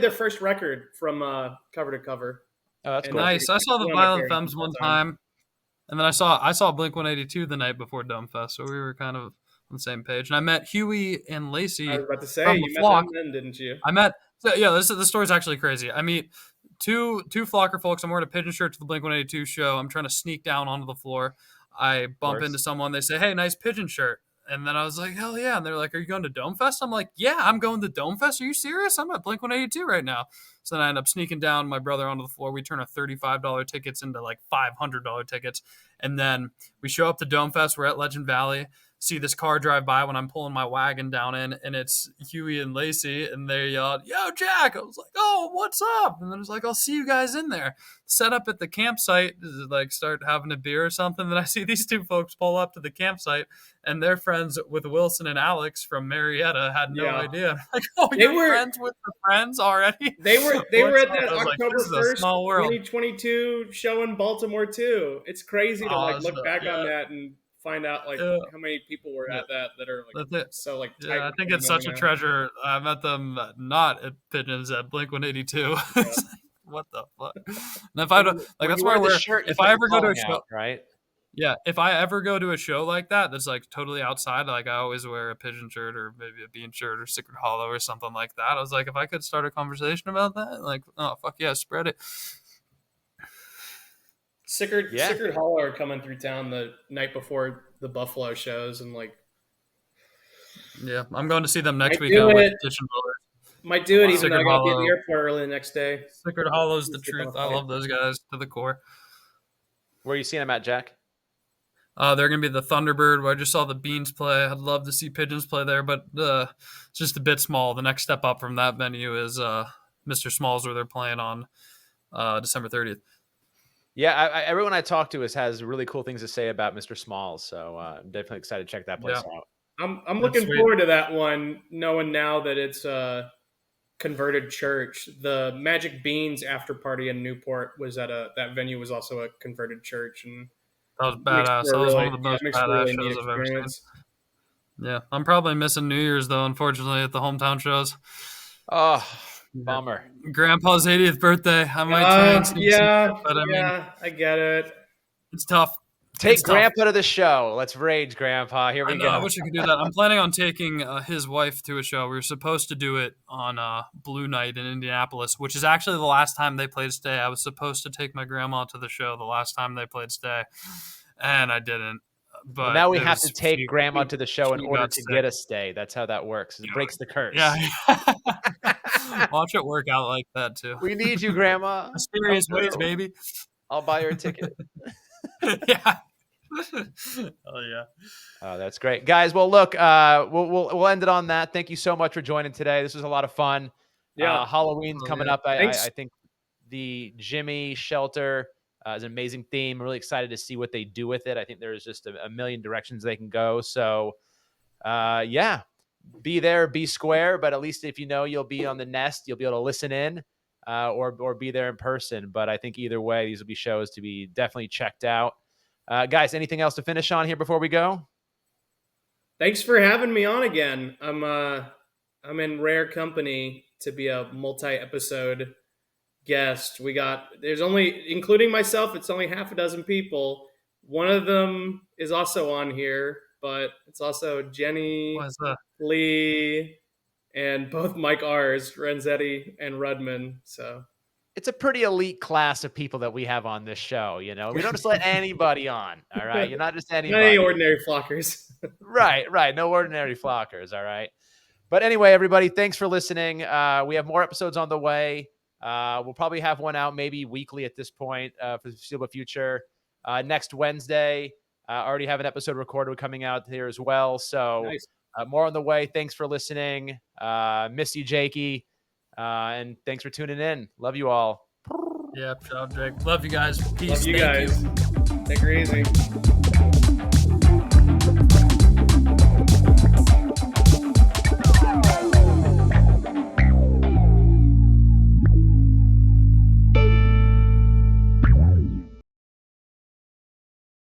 their first record from cover to cover. Oh, that's cool. Nice. I saw the Violent Femmes one time, and then I saw Blink-182 the night before Dome Fest, so we were kind of on the same page. And I met Huey and Lacey. I was about to say, you met them then, didn't you? I met. So, yeah, the story's actually crazy. I meet two Flocker folks. I'm wearing a pigeon shirt to the Blink-182 show. I'm trying to sneak down onto the floor. I bump into someone. They say, "Hey, nice pigeon shirt." And then I was like, "Hell yeah!" And they're like, "Are you going to Dome Fest?" I'm like, "Yeah, I'm going to Dome Fest. Are you serious? I'm at Blink-182 right now." So then I end up sneaking down my brother onto the floor. We turn a $35 tickets into like $500 tickets, and then we show up to Dome Fest. We're at Legend Valley. See this car drive by when I'm pulling my wagon down in, and it's Huey and Lacey, and they yelled, "Yo, Jack!" I was like, "Oh, what's up?" And then I was like, "I'll see you guys in there." Set up at the campsite, like start having a beer or something. Then I see these two folks pull up to the campsite, and they're friends with Wilson and Alex from Marietta. Had no idea. I'm like, "Oh, you're friends with the friends already?" They were at that October 1st, 2022 show in Baltimore too. It's crazy to like look back on that and find out like how many people were at that are like so like tight. I think it's such a treasure. I met them not at Pigeons, at Blink-182. What the fuck? And if I don't like, that's why I wear. If I ever go to a show, right? Yeah, if I ever go to a show like that's like totally outside, like I always wear a pigeon shirt or maybe a bean shirt or Secret Hollow or something like that. I was like, if I could start a conversation about that, like, oh fuck yeah, spread it. Secret Hollow are coming through town the night before the Buffalo shows, and like, yeah, I'm going to see them next weekend with Kitchen Builders. Might do it even though I got to be at the airport early the next day. Secret Hollow's the truth. I love those guys to the core. Where are you seeing them at, Jack? They're going to be the Thunderbird, where I just saw the Beans play. I'd love to see Pigeons play there, but it's just a bit small. The next step up from that venue is Mr. Smalls, where they're playing on December 30th. Yeah, everyone I talk to has really cool things to say about Mr. Smalls, so I'm definitely excited to check that place out. I'm looking forward to that one, knowing now that it's a converted church. The Magic Beans after party in Newport was at that venue was also a converted church, and that was badass. That was one of the most badass shows I've ever seen. Yeah, I'm probably missing New Year's though, unfortunately, at the hometown shows. Oh, bummer. Grandpa's 80th birthday. I might try and see some, but I mean, I get it. It's tough. Take Grandpa to the show. Let's rage, Grandpa. Here we go. I wish I could do that. I'm planning on taking his wife to a show. We were supposed to do it on Blue Night in Indianapolis, which is actually the last time they played Stay. I was supposed to take my grandma to the show the last time they played Stay, and I didn't. But now we have to take Grandma to the show in order to get a Stay. That's how that works. It breaks the curse. Yeah. Watch it work out like that, too. We need you, Grandma. Mysterious ways, baby. I'll buy her a ticket. Yeah. Oh yeah. Oh, that's great, guys. Well, look, we'll end it on that. Thank you so much for joining today. This was a lot of fun. Yeah, Halloween's coming up. I think the Jimmy shelter is an amazing theme. I'm really excited to see what they do with it. I think there's just a million directions they can go. So, yeah, be there, be square. But at least if you know you'll be on the nest, you'll be able to listen in or be there in person. But I think either way, these will be shows to be definitely checked out. Guys, anything else to finish on here before we go? Thanks for having me on again. I'm in rare company to be a multi-episode guest. There's only, including myself, it's only half a dozen people. One of them is also on here, but it's also Jenny, Lee, and both Mike R's, Renzetti and Rudman. So it's a pretty elite class of people that we have on this show. You know, we don't just let anybody on. All right. You're not just anybody. Not any ordinary flockers. Right. No ordinary flockers. All right. But anyway, everybody, thanks for listening. We have more episodes on the way. We'll probably have one out maybe weekly at this point for the foreseeable future. Next Wednesday, I already have an episode recorded coming out here as well. So nice. More on the way. Thanks for listening. Miss you, Jakey. And thanks for tuning in. Love you all. Yeah, Jake. Love you guys. Peace. Love you guys. Take her easy.